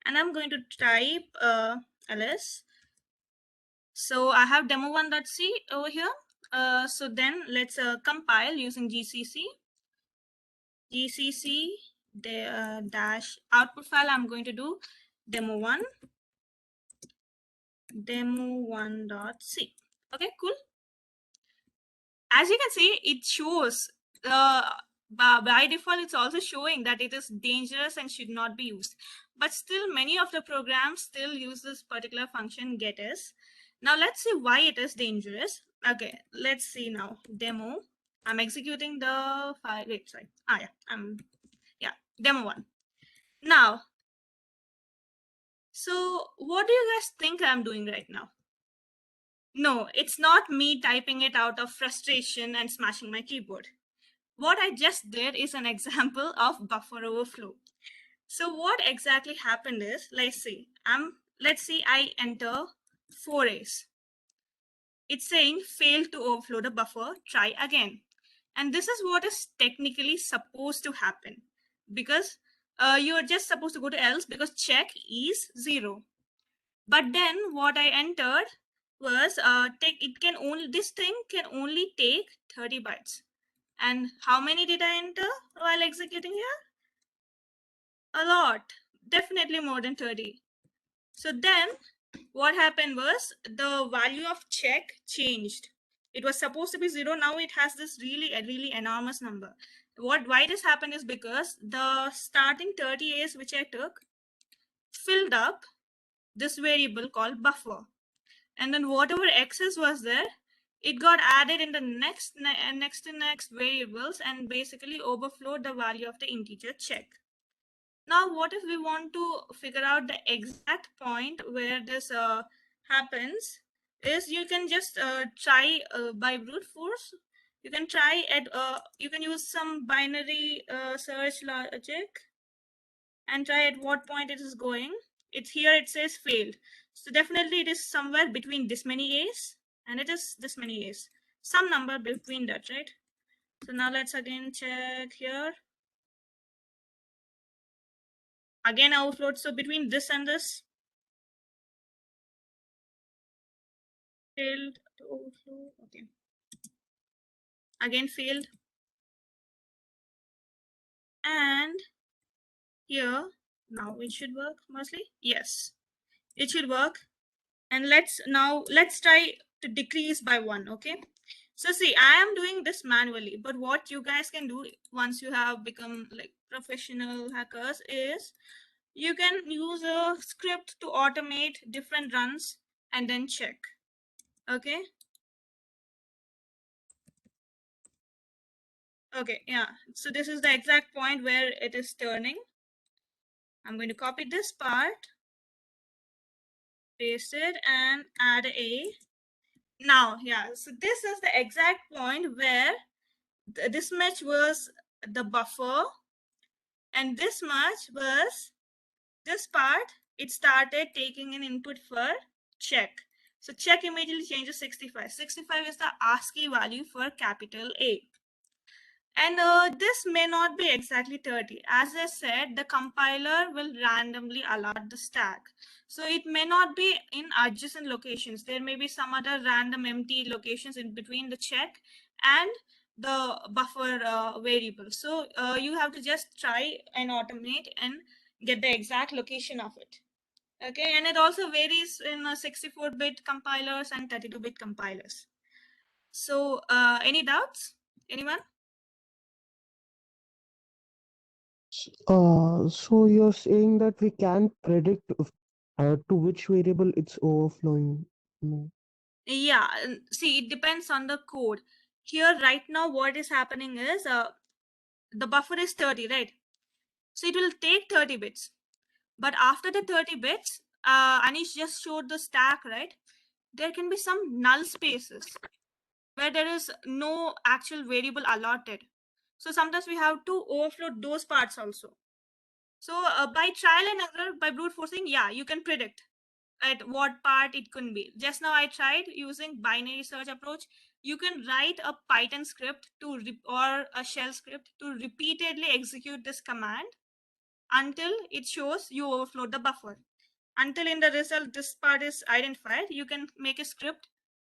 and I'm going to type ls. So I have demo1.c over here. So then let's compile using gcc dash output file. I'm going to do demo1 demo1.c. Okay, cool. As you can see, it shows by default it's also showing that it is dangerous and should not be used, but still many of the programs still use this particular function getters. Now let's see why it is dangerous. Okay, let's see now. Demo, I'm executing the file. Wait, sorry. Yeah, demo1. Now, so what do you guys think I'm doing right now? No, it's not me typing it out of frustration and smashing my keyboard. What I just did is an example of buffer overflow. So what exactly happened is, let's see I enter 4A's. It's saying failed to overflow the buffer, try again. And this is what is technically supposed to happen, because you're just supposed to go to else, because check is 0. But then what I entered was this thing can only take 30 bytes. And how many did I enter while executing here? A lot, definitely more than 30. So then what happened was the value of check changed. It was supposed to be 0. Now it has this really enormous number. Why this happened is because the starting 30 A's which I took filled up this variable called buffer. And then whatever excess was there, it got added in the next variables and basically overflowed the value of the integer check. Now, what if we want to figure out the exact point where this happens? Is you can just try by brute force. You can try at you can use some binary search logic and try at what point it is going. It's here, it says failed. So definitely it is somewhere between this many A's and it is this many A's. Some number between that, right? So now let's again check here. Again overflowed. So between this and this, failed to overflow. Okay. Again failed. And here, now it should work mostly. Yes, it should work. And let's try to decrease by 1. Okay, so see, I am doing this manually, but what you guys can do once you have become like professional hackers is you can use a script to automate different runs and then check. Okay, yeah, so this is the exact point where it is turning. I'm going to copy this part, paste it, and add a. Now, yeah, so this is the exact point where this much was the buffer and this much was this part. It started taking an input for check. So check immediately changes 65. 65 is the ASCII value for capital A. And this may not be exactly 30. As I said, the compiler will randomly allot the stack. So it may not be in adjacent locations. There may be some other random empty locations in between the check and the buffer variable. So you have to just try and automate and get the exact location of it. Okay, and it also varies in 64-bit compilers and 32-bit compilers. So any doubts? Anyone? So you're saying that we can predict to which variable it's overflowing? No. Yeah, see, it depends on the code. Here, right now, what is happening is the buffer is 30, right? So it will take 30 bits. But after the 30 bits, Anish just showed the stack, right? There can be some null spaces where there is no actual variable allotted. So sometimes we have to overflow those parts also. So by trial and error, by brute forcing, yeah, you can predict at what part it could be. Just now I tried using binary search approach. You can write a Python script to or a shell script to repeatedly execute this command until it shows you overflowed the buffer. Until in the result this part is identified, you can make a script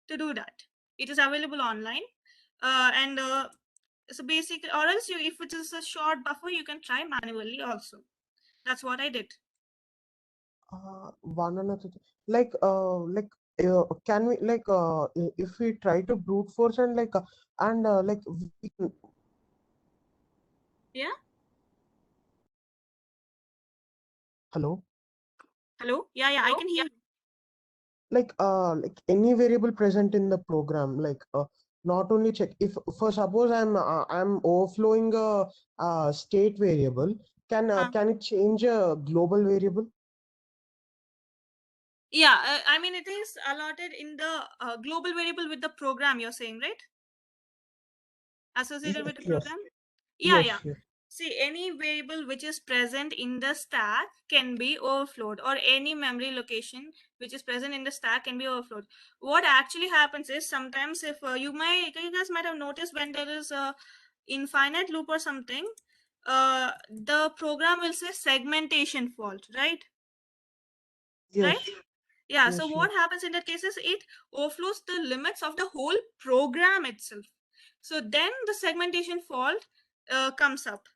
to do that. It is available online. So basically, or else you, if it is a short buffer, you can try manually also. That's what I did. One another thing. Can we if we try to brute force and we can... Yeah. Hello? Hello. Yeah. I can hear you. Like any variable present in the program, not only check if for suppose I'm overflowing a state variable, can it change a global variable? Yeah, I mean, it is allotted in the global variable with the program you're saying, right? Associated with the Yes, program? yes, Yeah. yes. See, any variable which is present in the stack can be overflowed, or any memory location which is present in the stack can be overflowed. What actually happens is sometimes if you guys might have noticed when there is a infinite loop or something, the program will say segmentation fault, right? Yes. Right? Yeah, Yes, so yes. what happens in that case is it overflows the limits of the whole program itself. So then the segmentation fault comes up.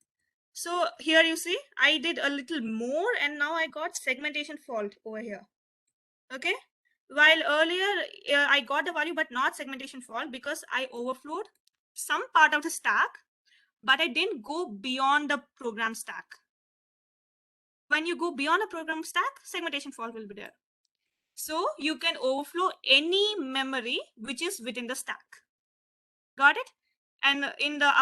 So here you see, I did a little more and now I got segmentation fault over here. Okay. While earlier I got the value but not segmentation fault because I overflowed some part of the stack, but I didn't go beyond the program stack. When you go beyond a program stack, segmentation fault will be there. So you can overflow any memory which is within the stack. Got it? And in the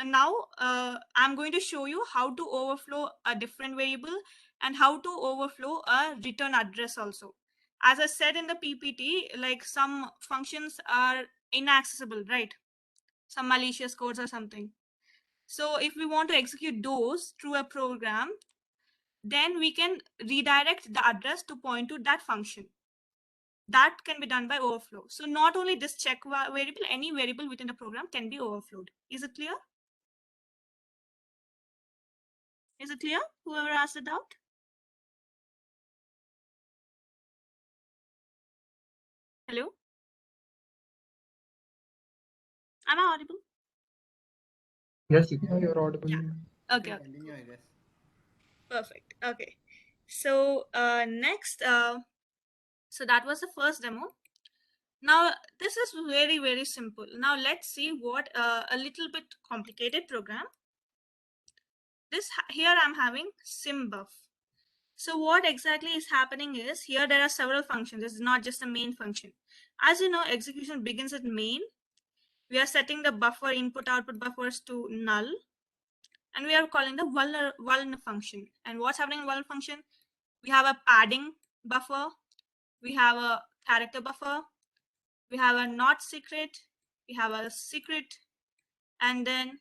now I'm going to show you how to overflow a different variable and how to overflow a return address also. As I said in the PPT, like some functions are inaccessible, right? Some malicious codes or something. So if we want to execute those through a program, then we can redirect the address to point to that function. That can be done by overflow. So not only this check variable, any variable within the program can be overflowed. Is it clear? Is it clear? Whoever asked the doubt? Hello? Am I audible? Yes, You're audible. Yeah. Okay. Continue, I guess. Perfect. Okay. So next, so that was the first demo. Now this is very, very simple. Now let's see what a little bit complicated program. This here I'm having symbuf. So what exactly is happening is here there are several functions. This is not just a main function. As you know, execution begins at main. We are setting the buffer input output buffers to null. And we are calling the vuln function. And what's happening in vuln function? We have a padding buffer. We have a character buffer. We have a not secret. We have a secret. And then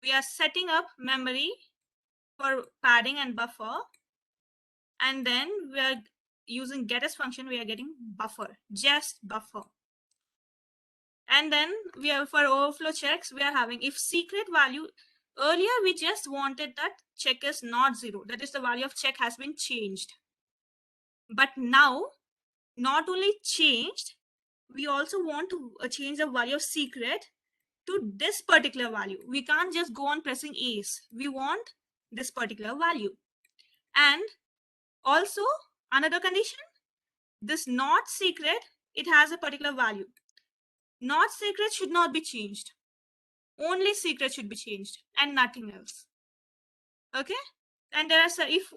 we are setting up memory for padding and buffer. And then we are using getters function. We are getting buffer, just buffer. And then we have for overflow checks, we are having if secret value. Earlier we just wanted that check is not 0, that is the value of check has been changed. But now not only changed, we also want to change the value of secret to this particular value. We can't just go on pressing A's. We want this particular value. And also another condition, this not secret, it has a particular value. Not secret should not be changed. Only secret should be changed and nothing else. Okay. And there are if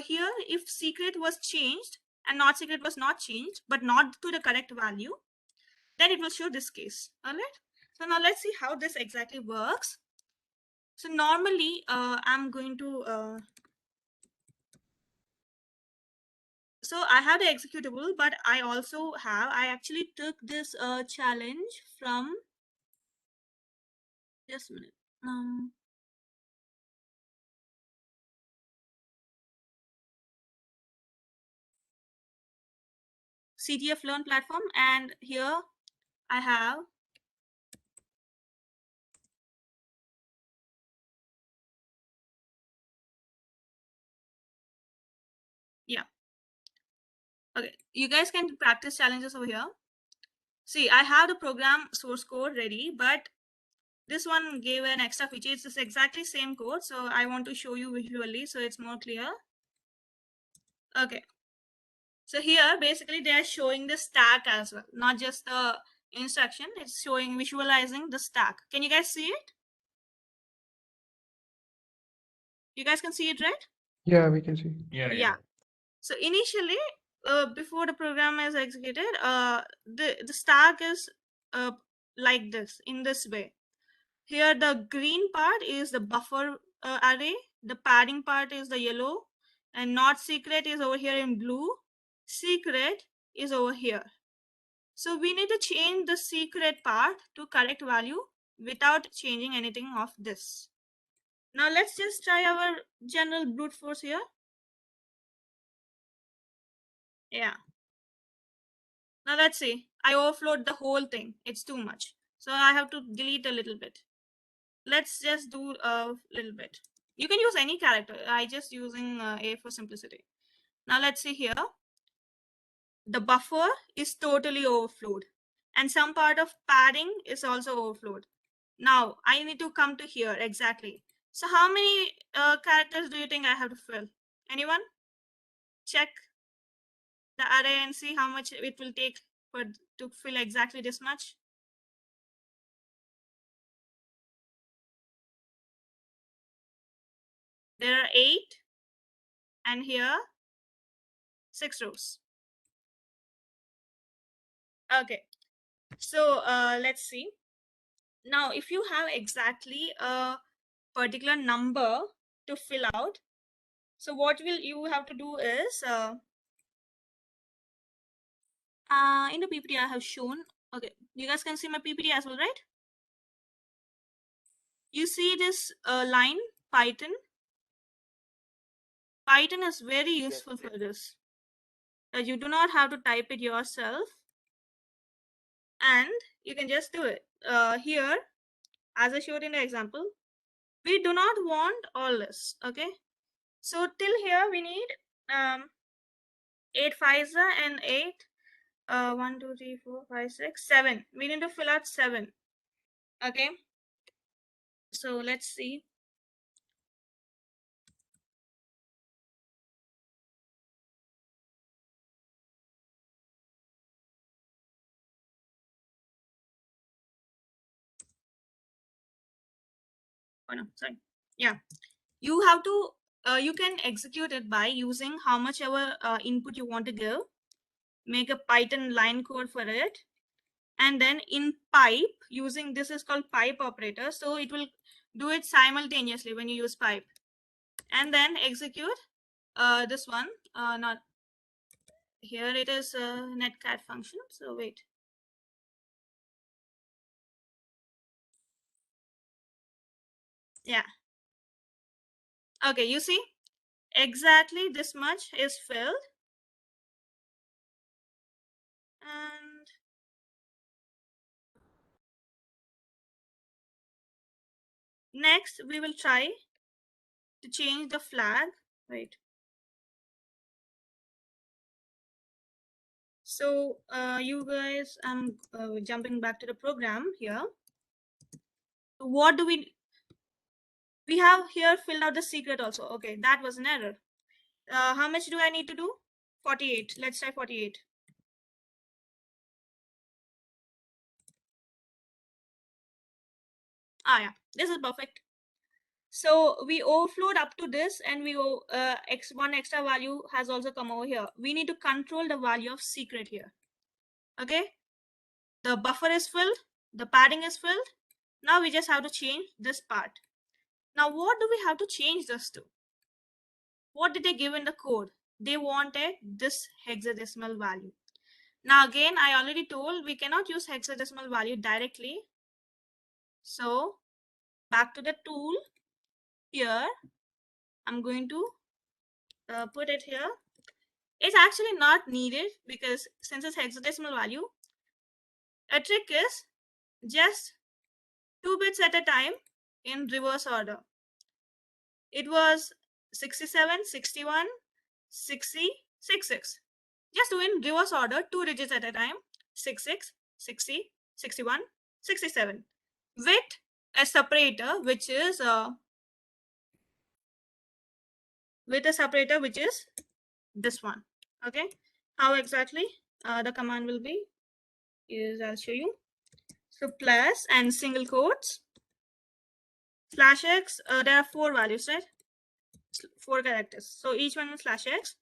here if secret was changed and not secret was not changed but not to the correct value, then it will show this case. All right. So now let's see how this exactly works. So normally I'm going to so I have the executable, but I actually took this challenge from, just a minute. CTF Learn platform, and here I have okay, you guys can practice challenges over here. See, I have the program source code ready, but this one gave an extra feature. It's the exactly same code, so I want to show you visually so it's more clear. Okay, so here basically they are showing the stack as well, not just the instruction. It's showing, visualizing the stack. Can you guys see it? You guys can see it, right? Yeah, we can see. Yeah. So initially, before the program is executed, the stack is like this, in this way. Here the green part is the buffer array, the padding part is the yellow, and not secret is over here in blue, secret is over here. So we need to change the secret part to correct value without changing anything of this. Now let's just try our general brute force here. Yeah. Now let's see. I overflowed the whole thing. It's too much. So I have to delete a little bit. Let's just do a little bit. You can use any character. I just using A for simplicity. Now let's see here. The buffer is totally overflowed. And some part of padding is also overflowed. Now I need to come to here exactly. So how many characters do you think I have to fill? Anyone? Check the array and see how much it will take to fill exactly this much. There are 8, and here 6 rows. Okay, so let's see. Now if you have exactly a particular number to fill out, so what will you have to do is in the PPT I have shown. Okay, you guys can see my PPT as well, right? You see this line, Python. Python is very useful for this. You do not have to type it yourself, and you can just do it. Here, as I showed in the example, we do not want all this. Okay, so till here we need 8 5s and 8. 1 2 3 4 5 6 7. We need to fill out 7. Okay, so let's see. Oh no, sorry. Yeah, you have to you can execute it by using how much ever input you want to give. Make a Python line code for it, and then in pipe, using this is called pipe operator, so it will do it simultaneously when you use pipe, and then execute this one. Not here, it is a netcat function. So wait. Yeah. Okay, you see exactly this much is filled, and Next, we will try to change the flag. Right. So you guys, I'm jumping back to the program here. What do we have here filled out the secret also. Okay, that was an error. How much do I need to do? 48. Let's try 48. Yeah, this is perfect. So we overflowed up to this, and we one extra value has also come over here. We need to control the value of secret here. Okay, the buffer is filled, the padding is filled. Now we just have to change this part. Now what do we have to change this to? What did they give in the code? They wanted this hexadecimal value. Now again, I already told we cannot use hexadecimal value directly. So back to the tool here, I'm going to put it here. It's actually not needed because since it's hexadecimal value, a trick is just 2 bits at a time in reverse order. It was 67, 61, 60, 66. Just do in reverse order, 2 digits at a time, 66, 60, 61, 67, with a separator which is this one. Okay, how exactly the command will be is I'll show you. So plus and single quotes slash x. There are 4 values, right? 4 characters. So each one is slash x,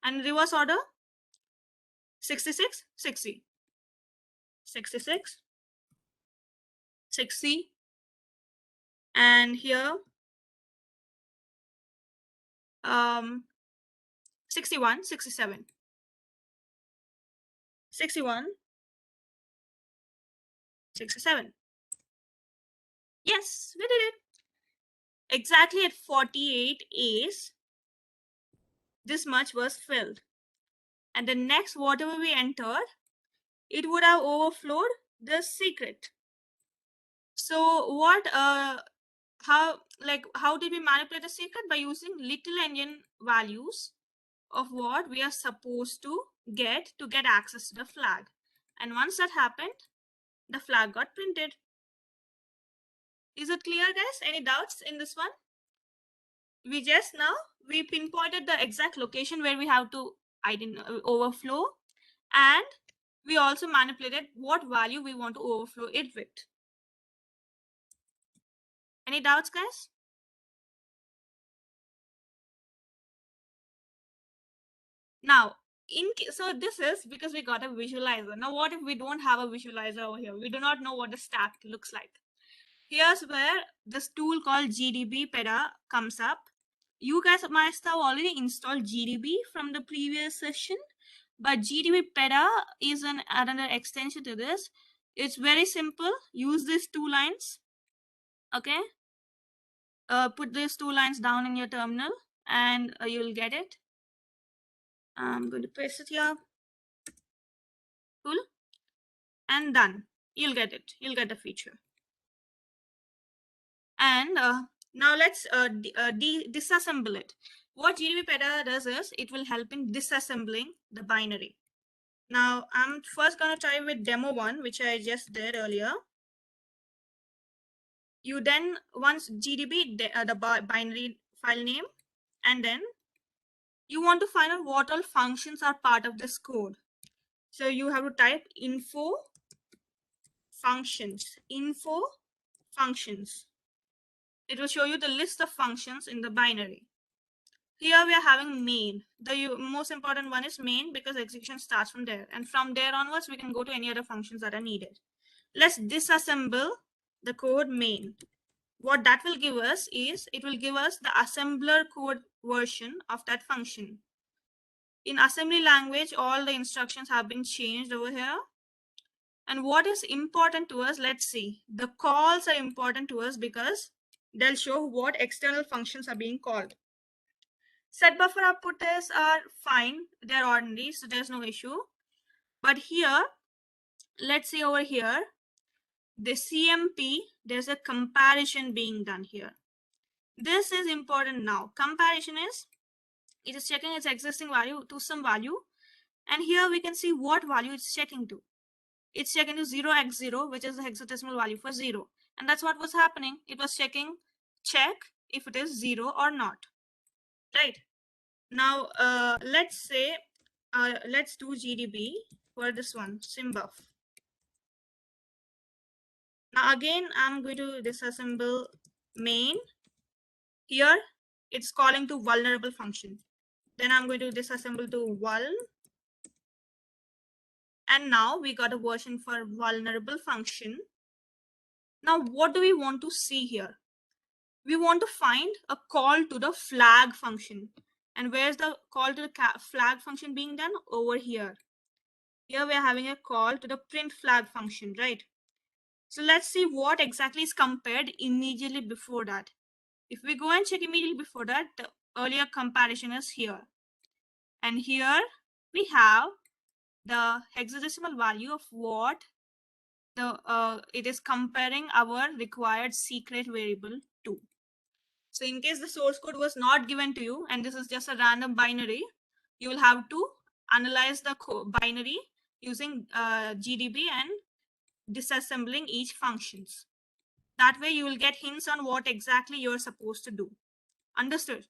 and reverse order 66, 60, 66, 60, and here 61, 67, 61, 67. Yes, we did it. Exactly at 48 A's, this much was filled. And the next, whatever we entered, it would have overflowed the secret. So what, how did we manipulate the secret? By using little endian values of what we are supposed to get access to the flag. And once that happened, the flag got printed. Is it clear, guys? Any doubts in this one? We pinpointed the exact location where we have to overflow, and we also manipulated what value we want to overflow it with. Any doubts, guys? Now, so this is because we got a visualizer. Now, what if we don't have a visualizer over here? We do not know what the stack looks like. Here's where this tool called GDB Peda comes up. You guys must have already installed GDB from the previous session, but GDB Peda is another extension to this. It's very simple. Use these 2 lines. Okay. Put these 2 lines down in your terminal, and you'll get it. I'm going to paste it here. Cool. And done. You'll get it. You'll get the feature. And now let's disassemble it. What GDB Peda does is it will help in disassembling the binary. Now I'm first going to try with demo 1, which I just did earlier. You then, once GDB, the binary file name, and then you want to find out what all functions are part of this code. So you have to type info functions. It will show you the list of functions in the binary. Here we are having main. The most important one is main because execution starts from there, and from there onwards we can go to any other functions that are needed. Let's disassemble the code main. What that will give us is, it will give us the assembler code version of that function. In assembly language, all the instructions have been changed over here. And what is important to us, let's see. The calls are important to us because they'll show what external functions are being called. Set buffer outputters are fine. They're ordinary, so there's no issue. But here, let's see over here, the CMP, there's a comparison being done here. This is important now. Comparison is, it is checking its existing value to some value. And here we can see what value it's checking to. It's checking to 0x0, which is the hexadecimal value for 0. And that's what was happening. It was checking, check if it is 0 or not. Right. Now, let's say, let's do GDB for this one, SymBuff. Now again, I'm going to disassemble main. Here, it's calling to vulnerable function. Then I'm going to disassemble to vul. And now we got a version for vulnerable function. Now, what do we want to see here? We want to find a call to the flag function. And where's the call to the flag function being done? Over here. Here we are having a call to the print flag function, right? So let's see what exactly is compared immediately before that. If we go and check immediately before that, the earlier comparison is here. And here we have the hexadecimal value of what it is comparing our required secret variable to. So in case the source code was not given to you and this is just a random binary, you will have to analyze the binary using GDB and disassembling each functions. That way you will get hints on what exactly you're supposed to do. Understood?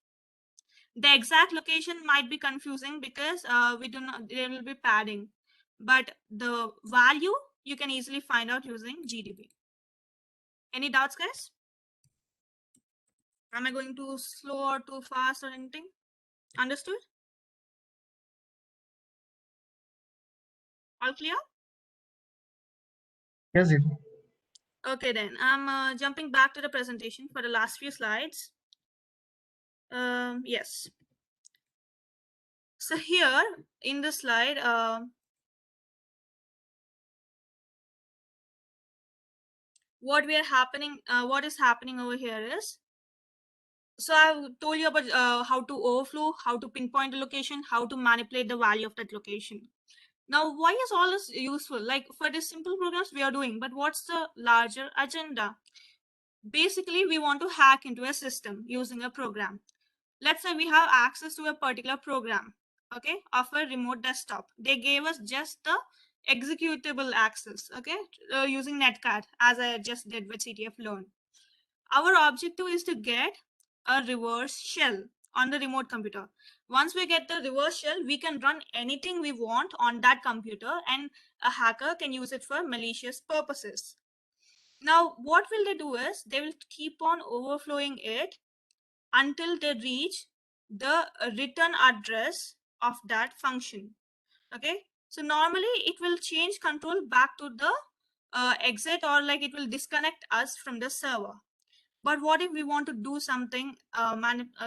The exact location might be confusing because we do not, there will be padding, but the value you can easily find out using GDB. Any doubts, guys? Am I going too slow or too fast or anything? Understood? All clear? Yes, yes. Okay, then I'm jumping back to the presentation for the last few slides. Yes. So here in the slide, what is happening over here is, so I've told you about how to overflow, how to pinpoint the location, how to manipulate the value of that location. Now, why is all this useful? Like for the simple programs we are doing, but what's the larger agenda? Basically, we want to hack into a system using a program. Let's say we have access to a particular program, okay, of a remote desktop. They gave us just the executable access, okay, using Netcat, as I just did with CTF Learn. Our objective is to get a reverse shell on the remote computer. Once we get the reverse shell, we can run anything we want on that computer and a hacker can use it for malicious purposes. Now, what will they do is they will keep on overflowing it until they reach the return address of that function. Okay, so normally it will change control back to the exit, or like it will disconnect us from the server. But what if we want to do something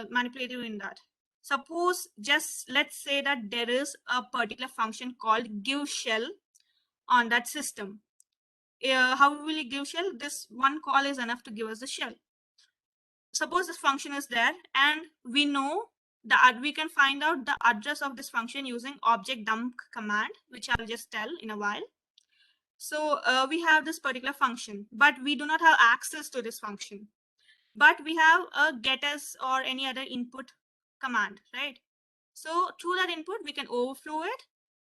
manipulative in that? Suppose, just let's say that there is a particular function called give shell on that system. How will we give shell? This one call is enough to give us the shell. Suppose this function is there and we know that we can find out the address of this function using object dump command, which I'll just tell in a while. So we have this particular function, but we do not have access to this function. But we have a getters or any other input command, right? So through that input, we can overflow it,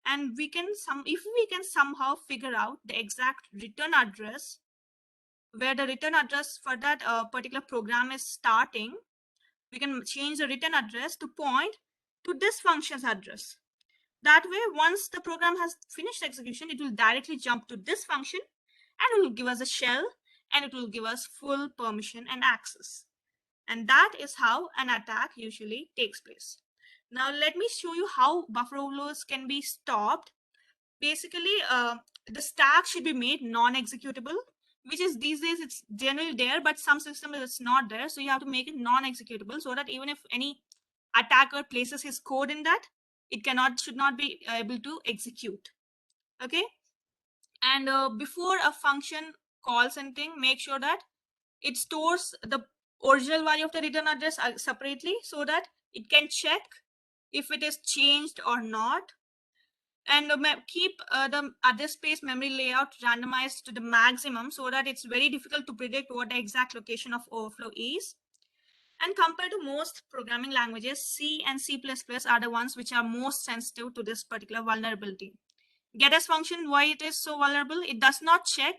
and we can if we can somehow figure out the exact return address, where the return address for that particular program is starting, we can change the return address to point to this function's address. That way, once the program has finished execution, it will directly jump to this function and it will give us a shell and it will give us full permission and access. And that is how an attack usually takes place. Now, let me show you how buffer overflows can be stopped. Basically, the stack should be made non-executable, which is these days it's generally there, but some systems it's not there. So you have to make it non-executable so that even if any attacker places his code in that, it should not be able to execute. Okay. And before a function calls anything, make sure that it stores the original value of the return address separately so that it can check if it is changed or not. And keep the address space memory layout randomized to the maximum so that it's very difficult to predict what the exact location of overflow is. And compared to most programming languages, C and C++ are the ones which are most sensitive to this particular vulnerability. Getters function, why it is so vulnerable? It does not check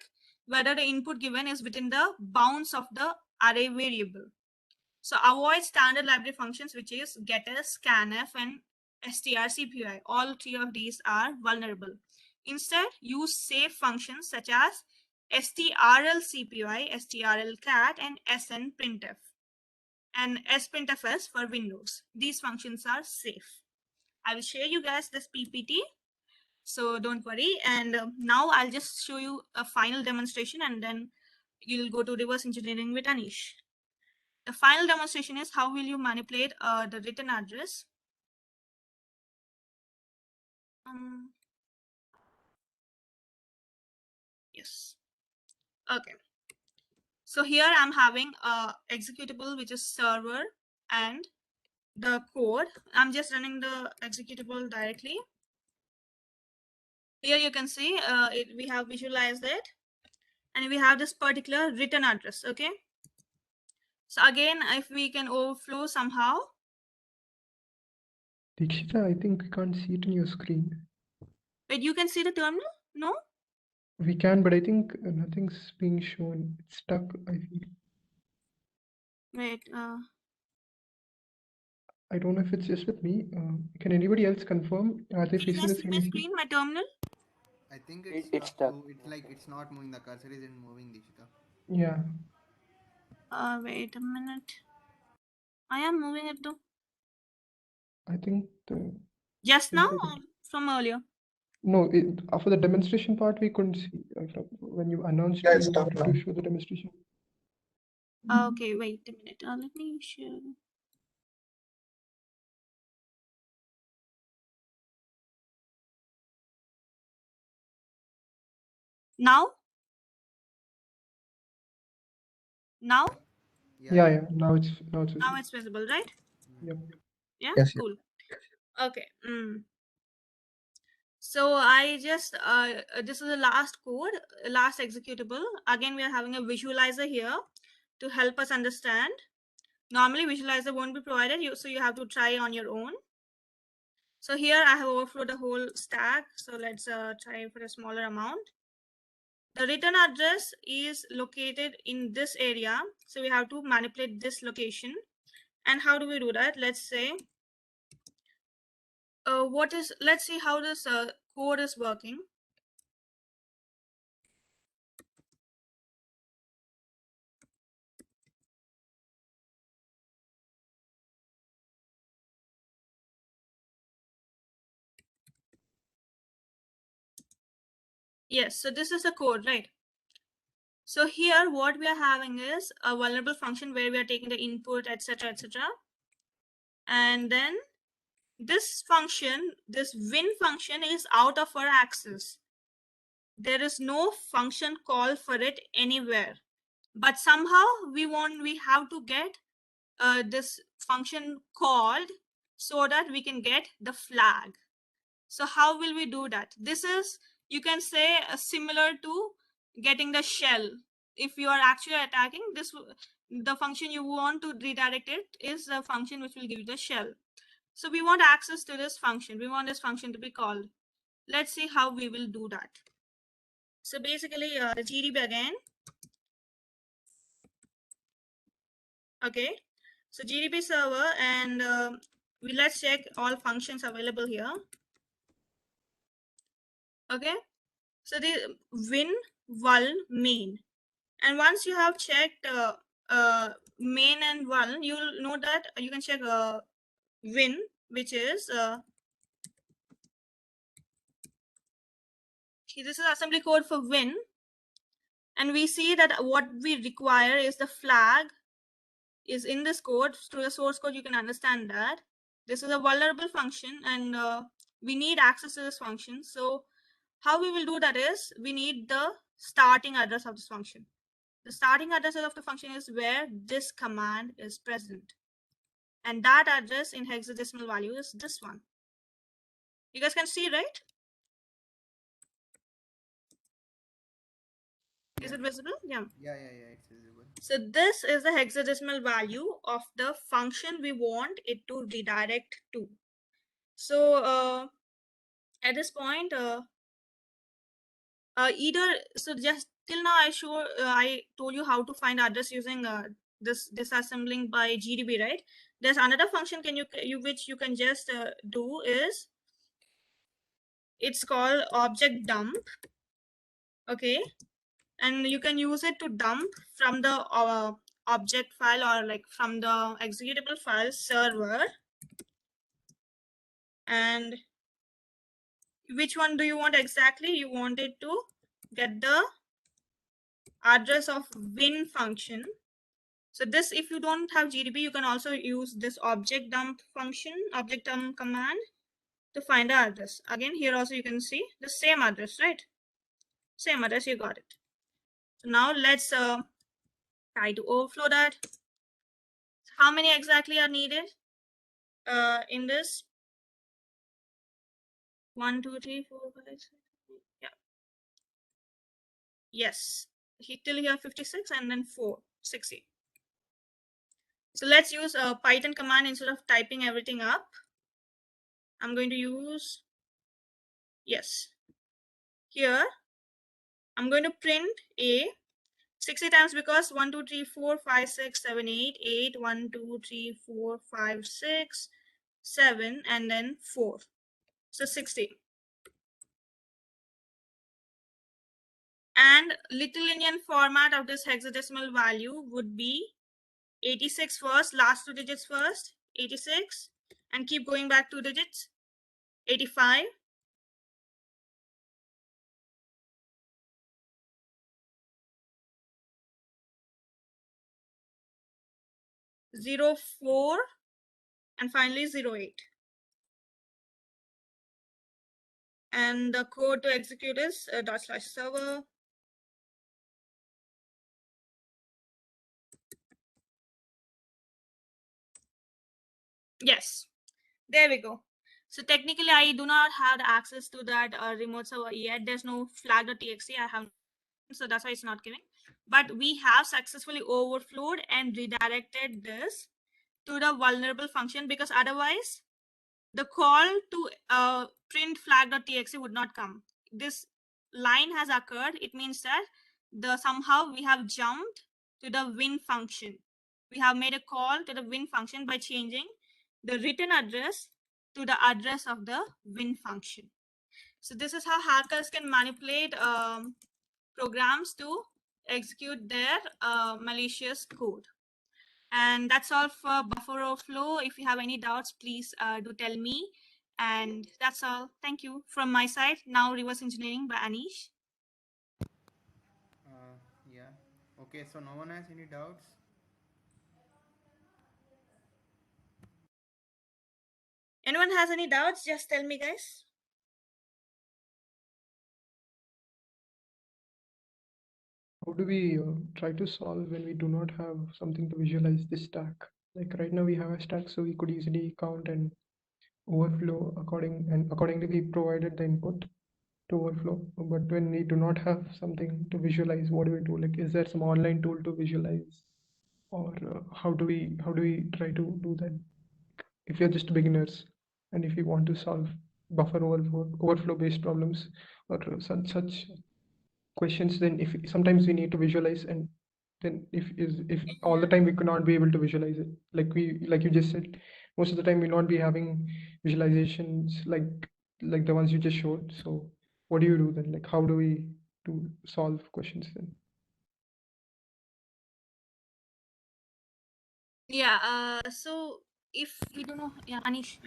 whether the input given is within the bounds of the array variable. So avoid standard library functions, which is getters, scanf, and strcpy. All three of these are vulnerable. Instead, use safe functions such as strlcpy, strlcat, and snprintf, and sprintfs for Windows. These functions are safe. I will share you guys this PPT, so don't worry. And now I'll just show you a final demonstration, and then you'll go to reverse engineering with Anish. The final demonstration is how will you manipulate the written address. Yes. Okay. So here I'm having a executable which is server and the code. I'm just running the executable directly. Here you can see we have visualized it, and we have this particular written address. Okay. So again, if we can overflow somehow. Dikshita, I think we can't see it in your screen. Wait, you can see the terminal? No? We can, but I think nothing's being shown. It's stuck, I feel. Wait. I don't know if it's just with me. Can anybody else confirm? Are they Can you facing guys the see same my issue? screen, my terminal? I think It's it's stuck. too, it's like it's not moving. The cursor isn't moving, Dikshita. Yeah. Wait a minute. I am moving it though. I think the... Just now or from earlier? No, for the demonstration part, we couldn't see. When you announced Yeah, you it's stuck wanted now. to show the demonstration. Okay, wait a minute. Let me share. Now? Now? Yeah. Now it's Now visible. it's visible, right? Yep. Yeah, Yes, cool. Okay. So I just, this is the last code, last executable. Again, we are having a visualizer here to help us understand. Normally visualizer won't be provided, so you have to try on your own. So here I have overflowed the whole stack. So let's try for a smaller amount. The return address is located in this area. So we have to manipulate this location. And how do we do that? Let's say, let's see how this code is working. Yes, so this is the code, right? So here what we are having is a vulnerable function where we are taking the input, etc., etc. And then this function, this win function is out of our access. There is no function call for it anywhere. But somehow we have to get this function called so that we can get the flag. So how will we do that? This is, you can say, similar to getting the shell. If you are actually attacking this, the function you want to redirect it is a function which will give you the shell. So we want access to this function. We want this function to be called. Let's see how we will do that. So basically, the GDB again. Okay, so GDB server, and let's check all functions available here. Okay, so the win, vul, main, and once you have checked main and vul, you'll know that you can check win, which is this is assembly code for win, and we see that what we require is the flag is in this code. Through the source code you can understand that this is a vulnerable function, and we need access to this function. So how we will do that is we need the starting address of this function. The starting address of the function is where this command is present, and that address in hexadecimal value is this one. You guys can see, right? Is it visible? Yeah. Yeah, it's visible. So this is the hexadecimal value of the function we want it to redirect to. So at this point, just till now I told you how to find address using this disassembling by GDB, right? There's another function which you can just do is, it's called object dump. Okay, and you can use it to dump from the object file or like from the executable file server. And which one do you want exactly? You want it to get the address of win function. So this, if you don't have GDB, you can also use this object dump function, object dump command, to find the address. Again, here also you can see the same address, right? Same address, you got it. So now let's try to overflow that. How many exactly are needed in this? 1, 2, 3, 4, 5, 6. Yeah. Yes. Till here 56 and then 4, 60. So let's use a Python command instead of typing everything up. I'm going to use, yes. Here, I'm going to print a 60 times because 1, 2, 3, 4, 5, 6, 7, 8, 8, 1, 2, 3, 4, 5, 6, 7, and then 4. So 60. And little Indian format of this hexadecimal value would be 86 first, last 2 digits first, 86, and keep going back 2 digits, 85, 04, and finally 08. And the code to execute is /server. Yes, there we go. So technically, I do not have the access to that remote server yet. There's no flag.txt. I have, so that's why it's not giving. But we have successfully overflowed and redirected this to the vulnerable function, because otherwise the call to print flag.txt would not come. This line has occurred. It means that somehow we have jumped to the win function. We have made a call to the win function by changing the written address to the address of the win function. So this is how hackers can manipulate programs to execute their malicious code. And that's all for buffer overflow. If you have any doubts, please do tell me. And that's all. Thank you from my side. Now reverse engineering by Anish. Yeah. Okay, so no one has any doubts? Anyone has any doubts? Just tell me, guys. How do we try to solve when we do not have something to visualize this stack? Like right now we have a stack, so we could easily count and overflow accordingly we provided the input to overflow. But when we do not have something to visualize, what do we do? Like, is there some online tool to visualize, or how do we try to do that? If you're just beginners, and if you want to solve buffer overflow based problems or such questions, then if sometimes we need to visualize, and then if all the time we could not be able to visualize it, like you just said, most of the time we'll not be having visualizations like the ones you just showed. So what do you do then? Like, how do we to solve questions then? Yeah. So if we don't know, yeah, Anish.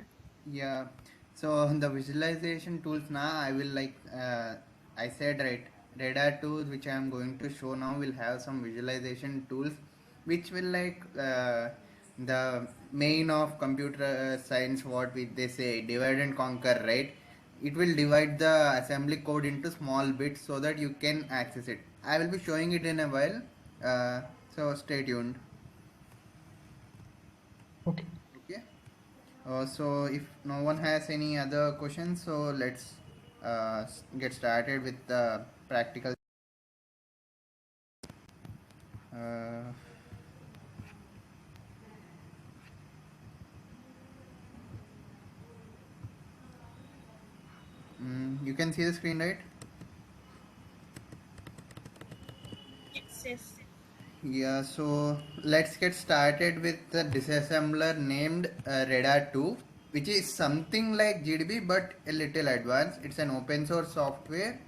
Yeah, so the visualization tools now I will I said right, radar tools which I am going to show now will have some visualization tools which will the main of computer science, what they say, divide and conquer, right? It will divide the assembly code into small bits so that you can access it. I will be showing it in a while, so stay tuned. Okay. Okay. So if no one has any other questions, so let's get started with the practical can see the screen, right? Yes. Yeah, so let's get started with the disassembler named Radar 2, which is something like GDB but a little advanced. It's an open source software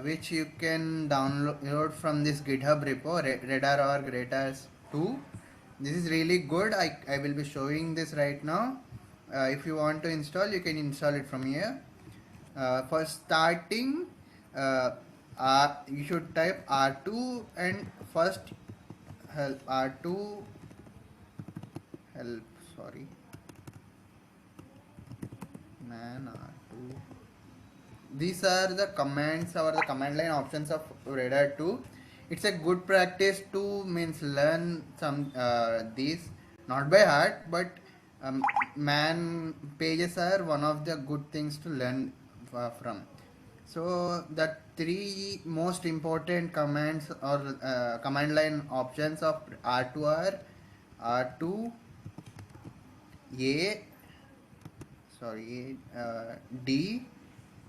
which you can download from this GitHub repo, Radar.org Radars 2. This is really good. I will be showing this right now. If you want to install, you can install it from here. For starting, you should type R2 and first help R2 help, sorry, man R2. These are the commands or the command line options of Radar 2. It's a good practice to means learn some these not by heart, but man pages are one of the good things to learn from. So the three most important commands or command line options of R2 are R2 A, sorry, D,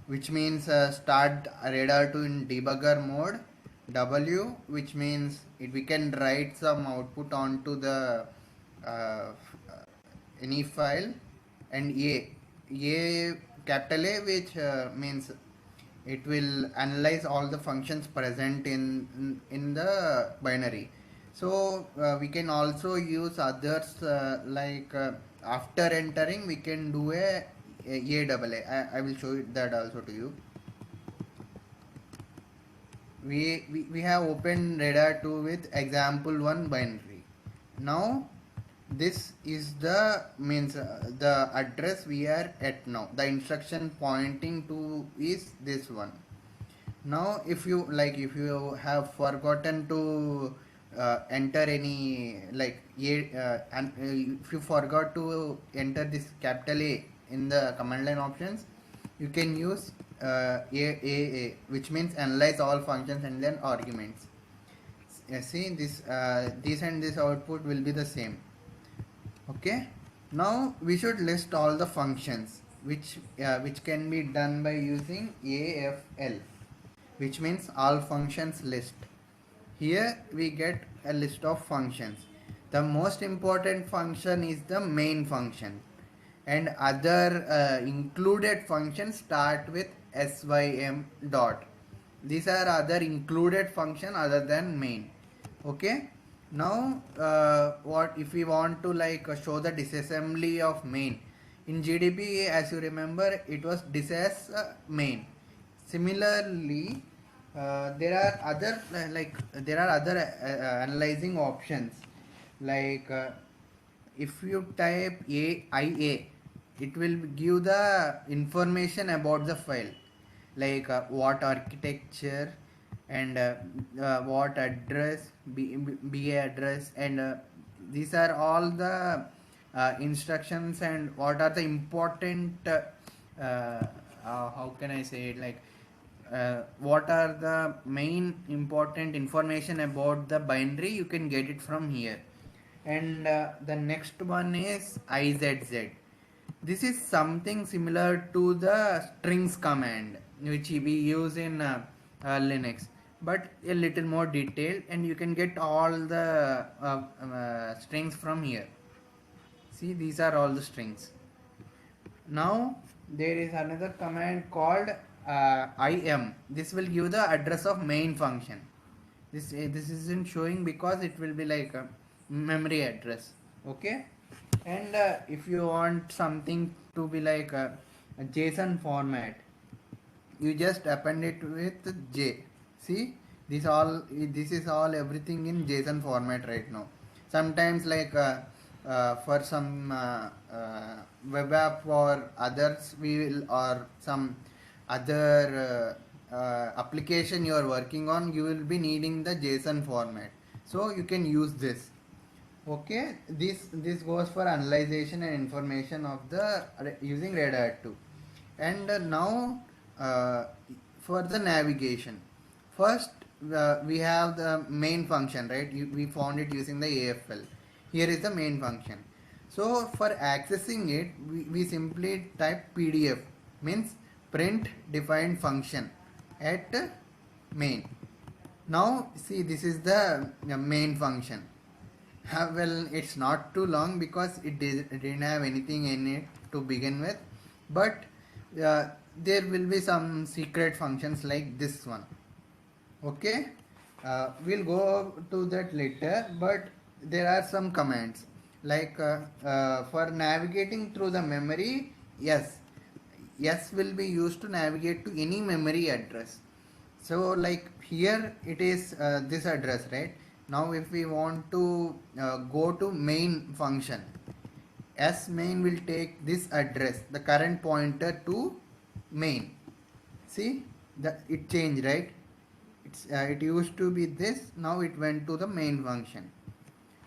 which means start Radar 2 in debugger mode. W, which means we can write some output onto the uh, any file, and A capital A, which means it will analyze all the functions present in the binary. So we can also use others like after entering we can do a double A. I will show that also to you. We have opened Radar 2 with example 1 binary. Now this is the means the address we are at now. The instruction pointing to is this one. Now if you have forgotten to enter any if you forgot to enter this capital A in the command line options, you can use A, which means analyze all functions and then arguments. See this and this output will be the same. Okay, now we should list all the functions which can be done by using AFL, which means all functions list. Here we get a list of functions. The most important function is the main function, and other included functions start with sym dot. These are other included function other than main. Okay, now what if we want to show the disassembly of main in GDB? As you remember, it was disass main. Similarly, there are other analyzing options, like if you type AIA, it will give the information about the file, like what architecture and what address, BA address, and these are all the instructions and what are the important how can I say it, like what are the main important information about the binary. You can get it from here. And the next one is IZZ. This is something similar to the strings command which we use in Linux, but a little more detailed, and you can get all the strings from here. See, these are all the strings. Now there is another command called im. This will give the address of main function. This isn't showing because it will be like a memory address. Okay, and if you want something to be like a JSON format, you just append it with J. See, this is all everything in JSON format right now. Sometimes for some web app or others, we will, or some other application you are working on, you will be needing the JSON format, so you can use this. Okay, this goes for analyzation and information of the using Radar 2. And now for the navigation, first we have the main function, right? We found it using the AFL. Here is the main function. So for accessing it, we simply type PDF, means print defined function at main. Now see, this is the main function. Well, it's not too long because it didn't have anything in it to begin with, but there will be some secret functions like this one. Okay, we'll go to that later, but there are some commands like for navigating through the memory. Yes will be used to navigate to any memory address. So like here it is this address, right? Now if we want to go to main function, s main will take this address, the current pointer to main. See that it changed, right? It used to be this, now it went to the main function.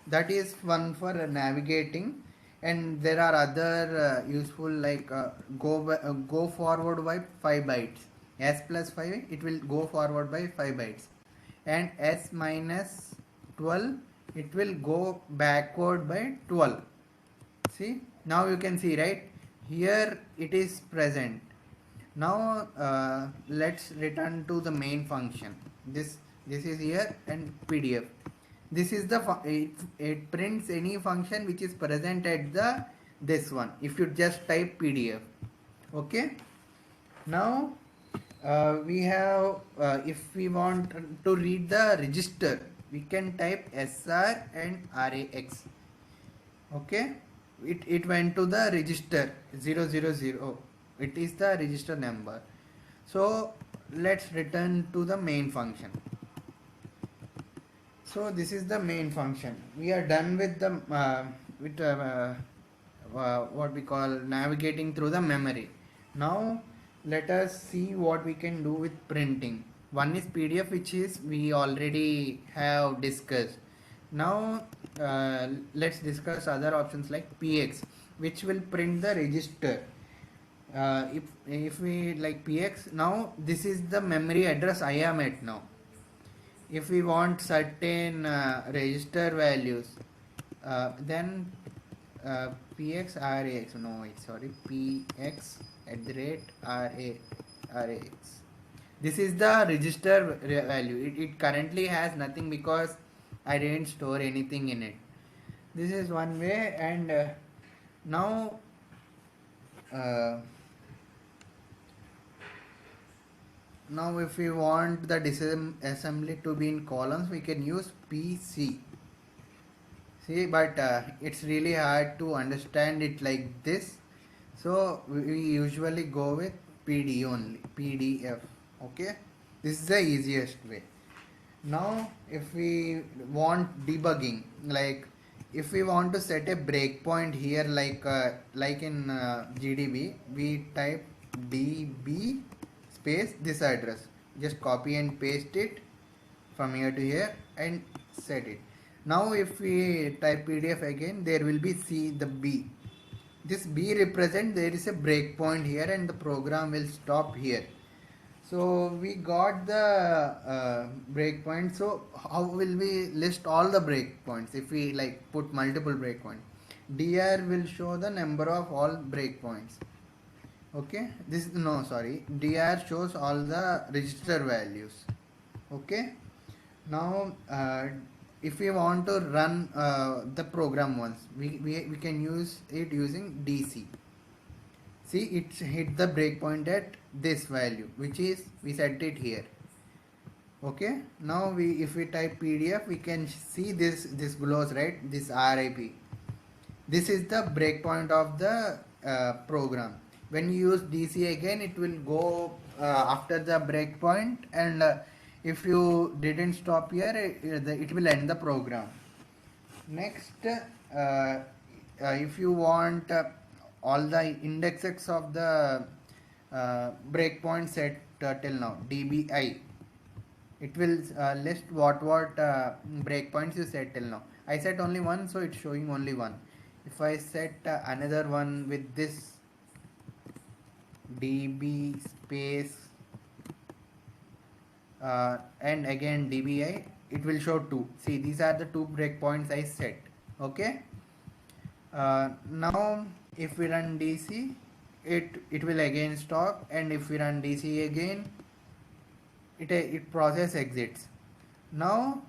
That is one for navigating, and there are other useful like go forward by 5 bytes. S plus 5, it will go forward by 5 bytes, and s minus 12, it will go backward by 12. See, now you can see, right, here it is present. Now let's return to the main function. This is here, and PDF. This is the it prints any function which is present at the this one if you just type PDF. Okay, now we have if we want to read the register, we can type SR and RAX. Okay, it went to the register 000. It is the register number. So let's return to the main function. So this is the main function. We are done with the what we call navigating through the memory. Now let us see what we can do with printing. One is PDF, which is we already have discussed. Now let's discuss other options like PX, which will print the register. If we like PX, now this is the memory address I am at now. If we want certain register values, then PX RAX, no wait, sorry, PX @RAX. This is the register value. It currently has nothing because I didn't store anything in it. This is one way, and now now if we want the disassembly to be in columns, we can use PC. See, but it's really hard to understand it like this, so we usually go with PD only, PDF. Okay, this is the easiest way. Now if we want debugging, like if we want to set a breakpoint here, like in GDB, we type db space this address, just copy and paste it from here to here and set it. Now if we type PDF again, there will be the B. This B represent there is a breakpoint here and the program will stop here. So we got the breakpoint. So how will we list all the breakpoints? If we like put multiple breakpoints, dr will show the number of all breakpoints. Okay, dr shows all the register values. Okay, now if we want to run the program once, we can use it using DC. See, it's hit the breakpoint at this value, which is we set it here. Okay, now if we type PDF, we can see this glows, right, this RIP. This is the breakpoint of the program. When you use DC again, it will go after the breakpoint, and if you didn't stop here, it will end the program. Next, if you want all the indexes of the breakpoint set till now, dbi, it will list what breakpoints you set till now. I set only one, so it's showing only one. If I set another one with this db space and again dbi, it will show 2. See, these are the 2 breakpoints I set. Okay, now if we run DC, it will again stop, and if we run DC again, it process exits. Now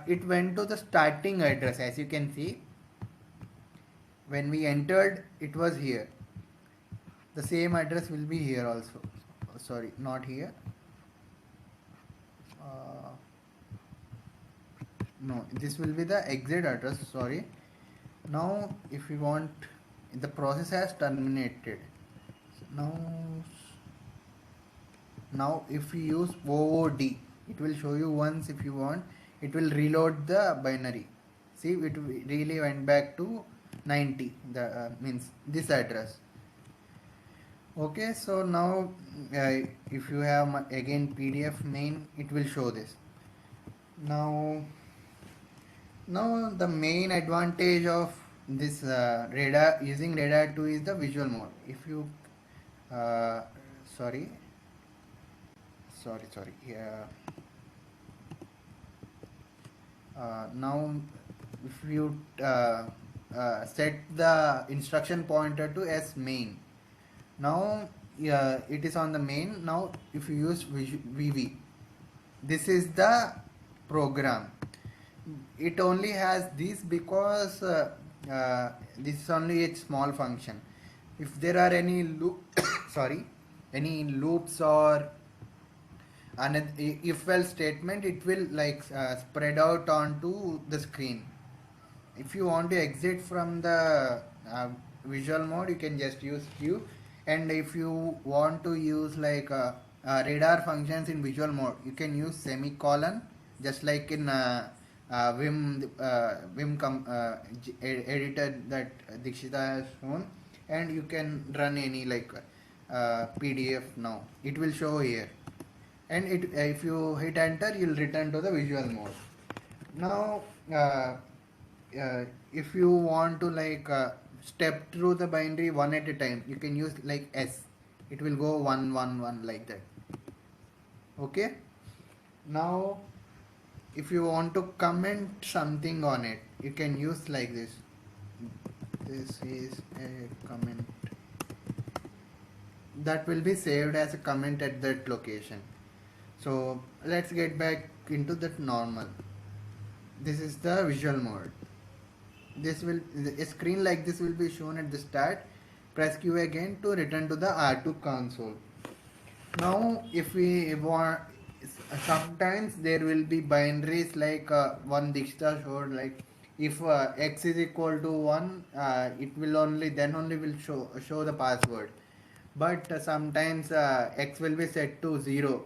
it went to the starting address. As you can see, when we entered, it was here. The same address will be here also. Sorry, not here. uh, no, this will be the exit address. Sorry. Now if we want, the process has terminated. now Now if we use OOD, it will show you once. If you want, it will reload the binary. See, it really went back to 90, the means this address. Okay, so now if you have again PDF main, it will show this. Now the main advantage of this radar, using radar 2, is the visual mode. If you sorry yeah. Now if you set the instruction pointer to as main, now it is on the main. Now if you use VV, this is the program. It only has this because this is only a small function. If there are any any loops or another if else statement, it will like spread out onto the screen. If you want to exit from the visual mode, you can just use Q. And if you want to use like radar functions in visual mode, you can use semicolon, just like in Vim editor that Dikshita has shown, and you can run any like PDF. Now it will show here, and it if you hit enter, you'll return to the visual mode. Now if you want to like step through the binary one at a time, you can use like S. It will go 1 1 1 like that. Okay. Now if you want to comment something on it, you can use like this. This is a comment that will be saved as a comment at that location. So let's get back into that normal. This is the visual mode. This will, a screen like this will be shown at the start. Press Q again to return to the R2 console. Now if we want, sometimes there will be binaries like one Dikshita showed, like if x is equal to 1, it will only will show the password. But sometimes x will be set to 0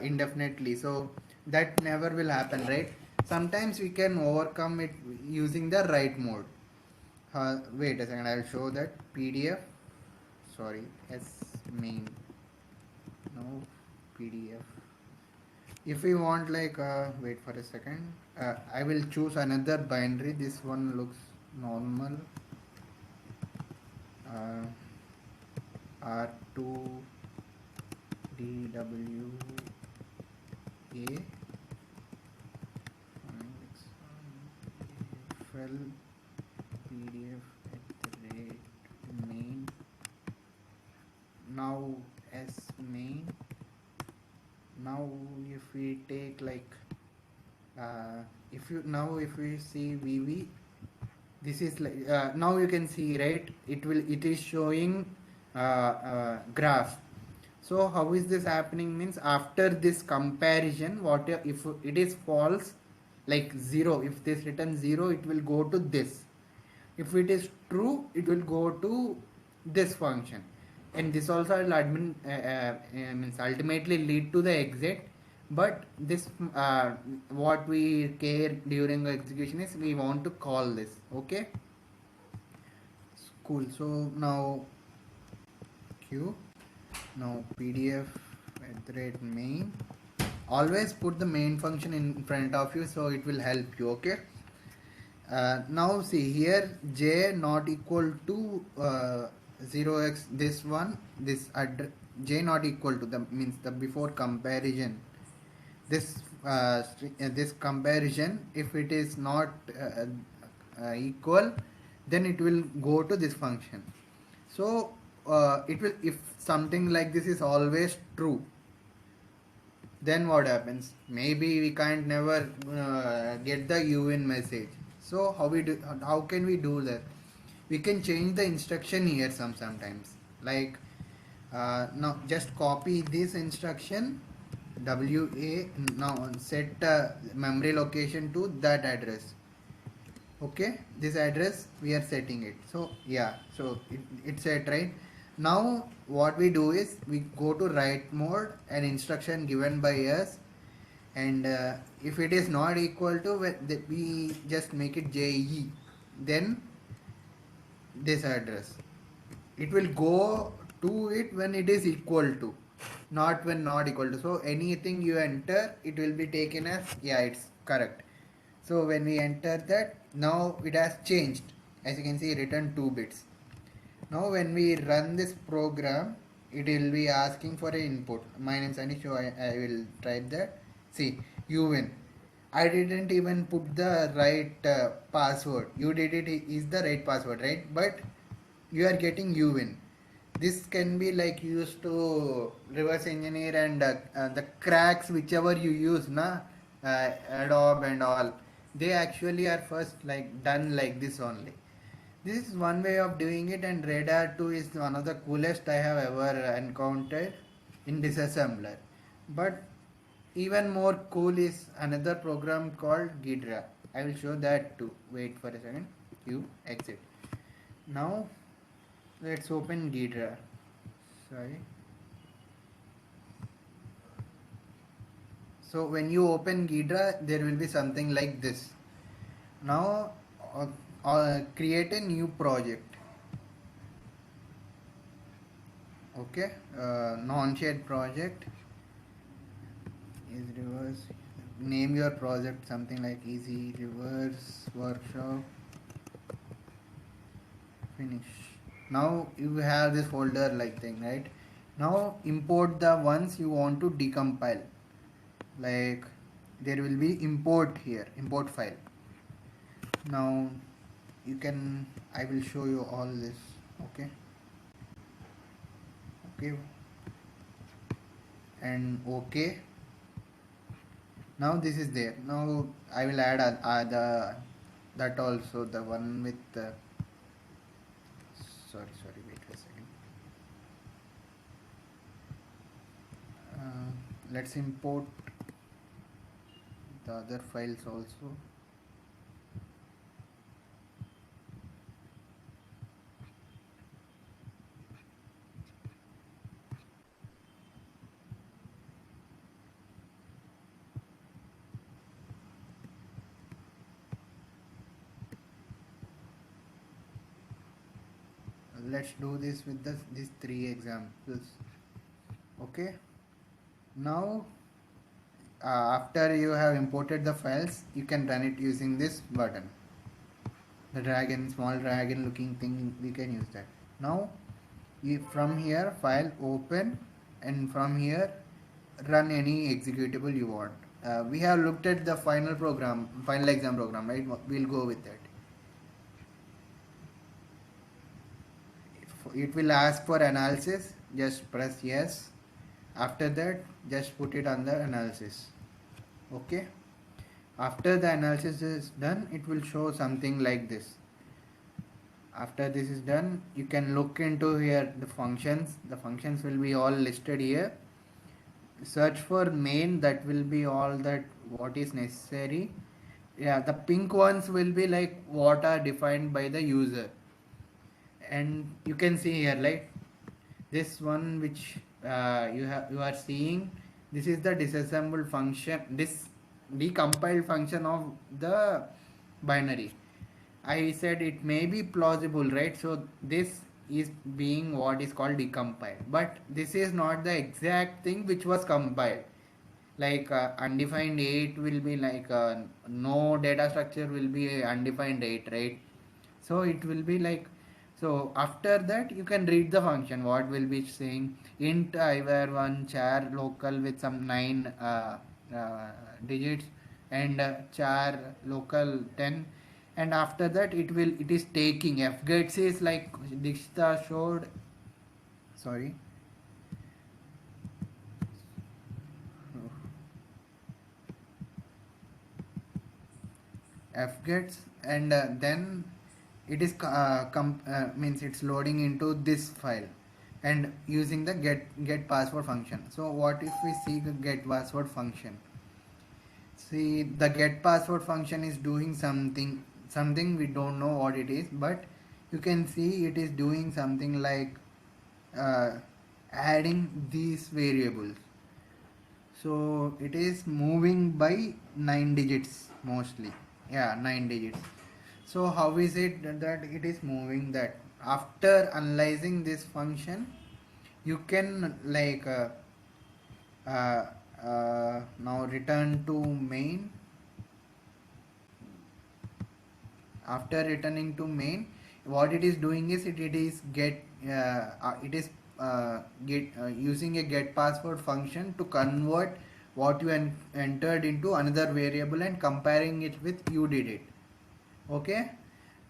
indefinitely, so that never will happen, right? Sometimes we can overcome it using the write mode. Wait a second, I'll show that. PDF, sorry, S main. No, PDF. If we want like wait for a second, I will choose another binary. This one looks normal. R2 DWA FL PDF @main. Now S main. Now if we take like if we see VV, this is like now you can see, right, it is showing graph. So how is this happening? Means after this comparison, what if it is false, like 0, if this written 0, it will go to this. If it is true, it will go to this function, and this also will means ultimately lead to the exit. But this what we care during the execution is we want to call this. Okay, cool. So now Q, now PDF @main. Always put the main function in front of you, so it will help you. Okay. Now see here, j not equal to 0x, this one, this address j not equal to, the means the before comparison, this this comparison, if it is not equal, then it will go to this function. So it will, if something like this is always true, then what happens? Maybe we can't never get the UN message. So how can we do that? We can change the instruction here sometimes. Like now just copy this instruction WA, now set memory location to that address. Okay, this address we are setting it. So yeah, so it's set, right? Now what we do is we go to write mode and instruction given by us, and if it is not equal to, we just make it JE, then this address, it will go to it when it is equal to, not when not equal to. So anything you enter, it will be taken as, yeah, it's correct. So when we enter that, now it has changed. As you can see, return 2 bits. Now when we run this program, it will be asking for an input. My name is Anish, so I will type that. See, UN. I didn't even put the right password. You did it, is the right password, right? But you are getting UN. This can be like used to reverse engineer, and the cracks whichever you use, Adobe and all, they actually are first like done like this only. This is one way of doing it, and Radar 2 is one of the coolest I have ever encountered in disassembler. But even more cool is another program called Ghidra. I will show that too. Wait for a second. You exit. Now let's open Ghidra. Sorry. So when you open Ghidra, there will be something like this. Now create a new project. Okay, non-shared project is reverse. Name your project something like easy reverse workshop. Finish. Now you have this folder like thing, right? Now import the ones you want to decompile. Like there will be import here, import file. Now you can, I will show you all this. Okay, and okay. Now this is there. Now I will add that also, the one with sorry, wait a second. Let's import the other files also. Let's do this with these 3 examples. Okay, now after you have imported the files, you can run it using this button, the dragon, small dragon looking thing. We can use that. Now from here, file open, and from here run any executable you want. We have looked at the final exam program, right? We'll go with that. It will ask for analysis, just press yes. After that, just put it under analysis. Okay, after the analysis is done, it will show something like this. After this is done, you can look into here the functions will be all listed here. Search for main, that will be all that what is necessary. Yeah, the pink ones will be like what are defined by the user. And you can see here, like this one which you are seeing, this is the disassembled function, this decompiled function of the binary. I said it may be plausible, right? So this is being what is called decompiled, but this is not the exact thing which was compiled. Like undefined 8 will be like no data structure will be undefined 8, right? So it will be like, so after that you can read the function. What will be saying? Int ivar1 char local with some 9 digits, and char local 10, and after that it is taking fgets is like Dikshita showed. sorry. F gets, and then it is means it's loading into this file and using the get password function. So what if we see the get password function? See, the get password function is doing something we don't know what it is, but you can see it is doing something like uh, adding these variables. So it is moving by 9 digits mostly. Yeah, 9 digits. So how is it that it is moving that? After analyzing this function, you can like uh, now return to main. After returning to main, what it is doing is it is get using a get password function to convert what you entered into another variable and comparing it with you did it. Okay,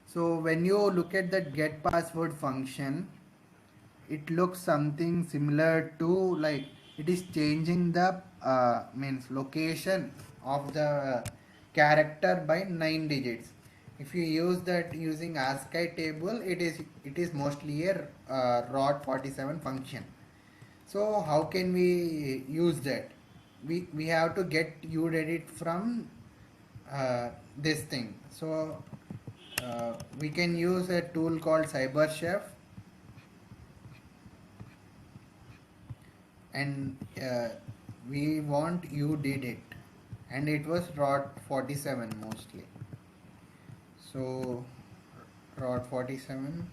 so when you look at that get password function, it looks something similar to like it is changing the means location of the character by 9 digits. If you use that using ASCII table, it is mostly a ROT47 function. So how can we use that? We have to get uredit from this thing. So we can use a tool called CyberChef, and we want you did it, and it was ROT47 mostly. So ROT47,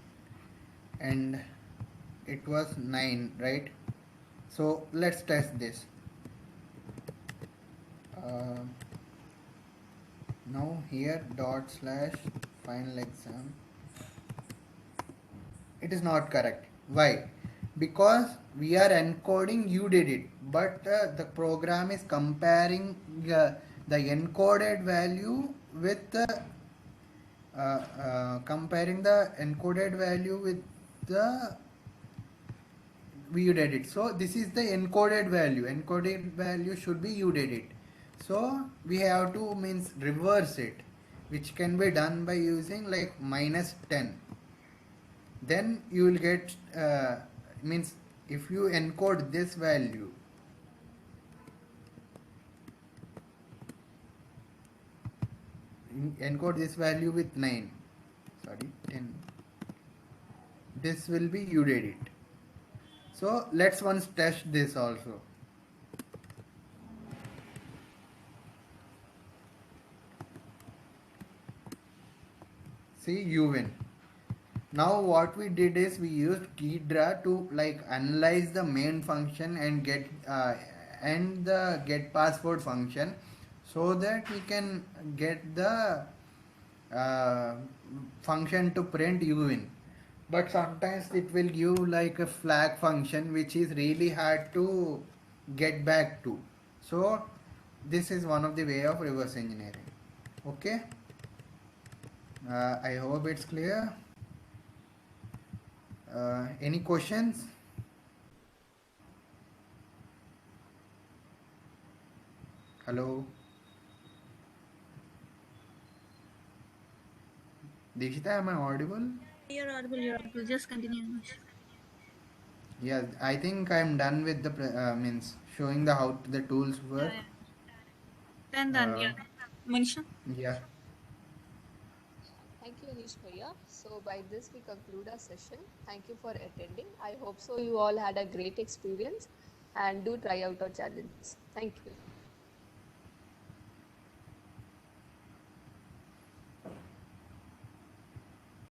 and it was 9, right? So let's test this. uh, Now here / final exam, it is not correct. Why? Because we are encoding you did it, but the program is comparing the encoded value with comparing the encoded value with the you did it. So this is the encoded value. Encoded value should be you did it. So we have to means reverse it, which can be done by using like -10. Then you will get means if you encode this value, encode this value with 9, sorry 10, this will be you did it. So let's once test this also. See, you win. Now what we did is we used Ghidra to like analyze the main function and get and the get password function, so that we can get the uh, function to print uwin. But sometimes it will give like a flag function which is really hard to get back to. So this is one of the way of reverse engineering. Okay, I hope it's clear. Any questions? Hello, Dikshita, am I audible? You're audible. You're audible. Just continue. Anush. Yeah, I think I'm done with the means showing the how the tools work. Yeah. Done. Uh, Yeah. Manisha. yeah. Thank you, Anish Bhaiya. So by this we conclude our session. Thank you for attending. I hope so you all had a great experience and do try out our challenges. Thank you.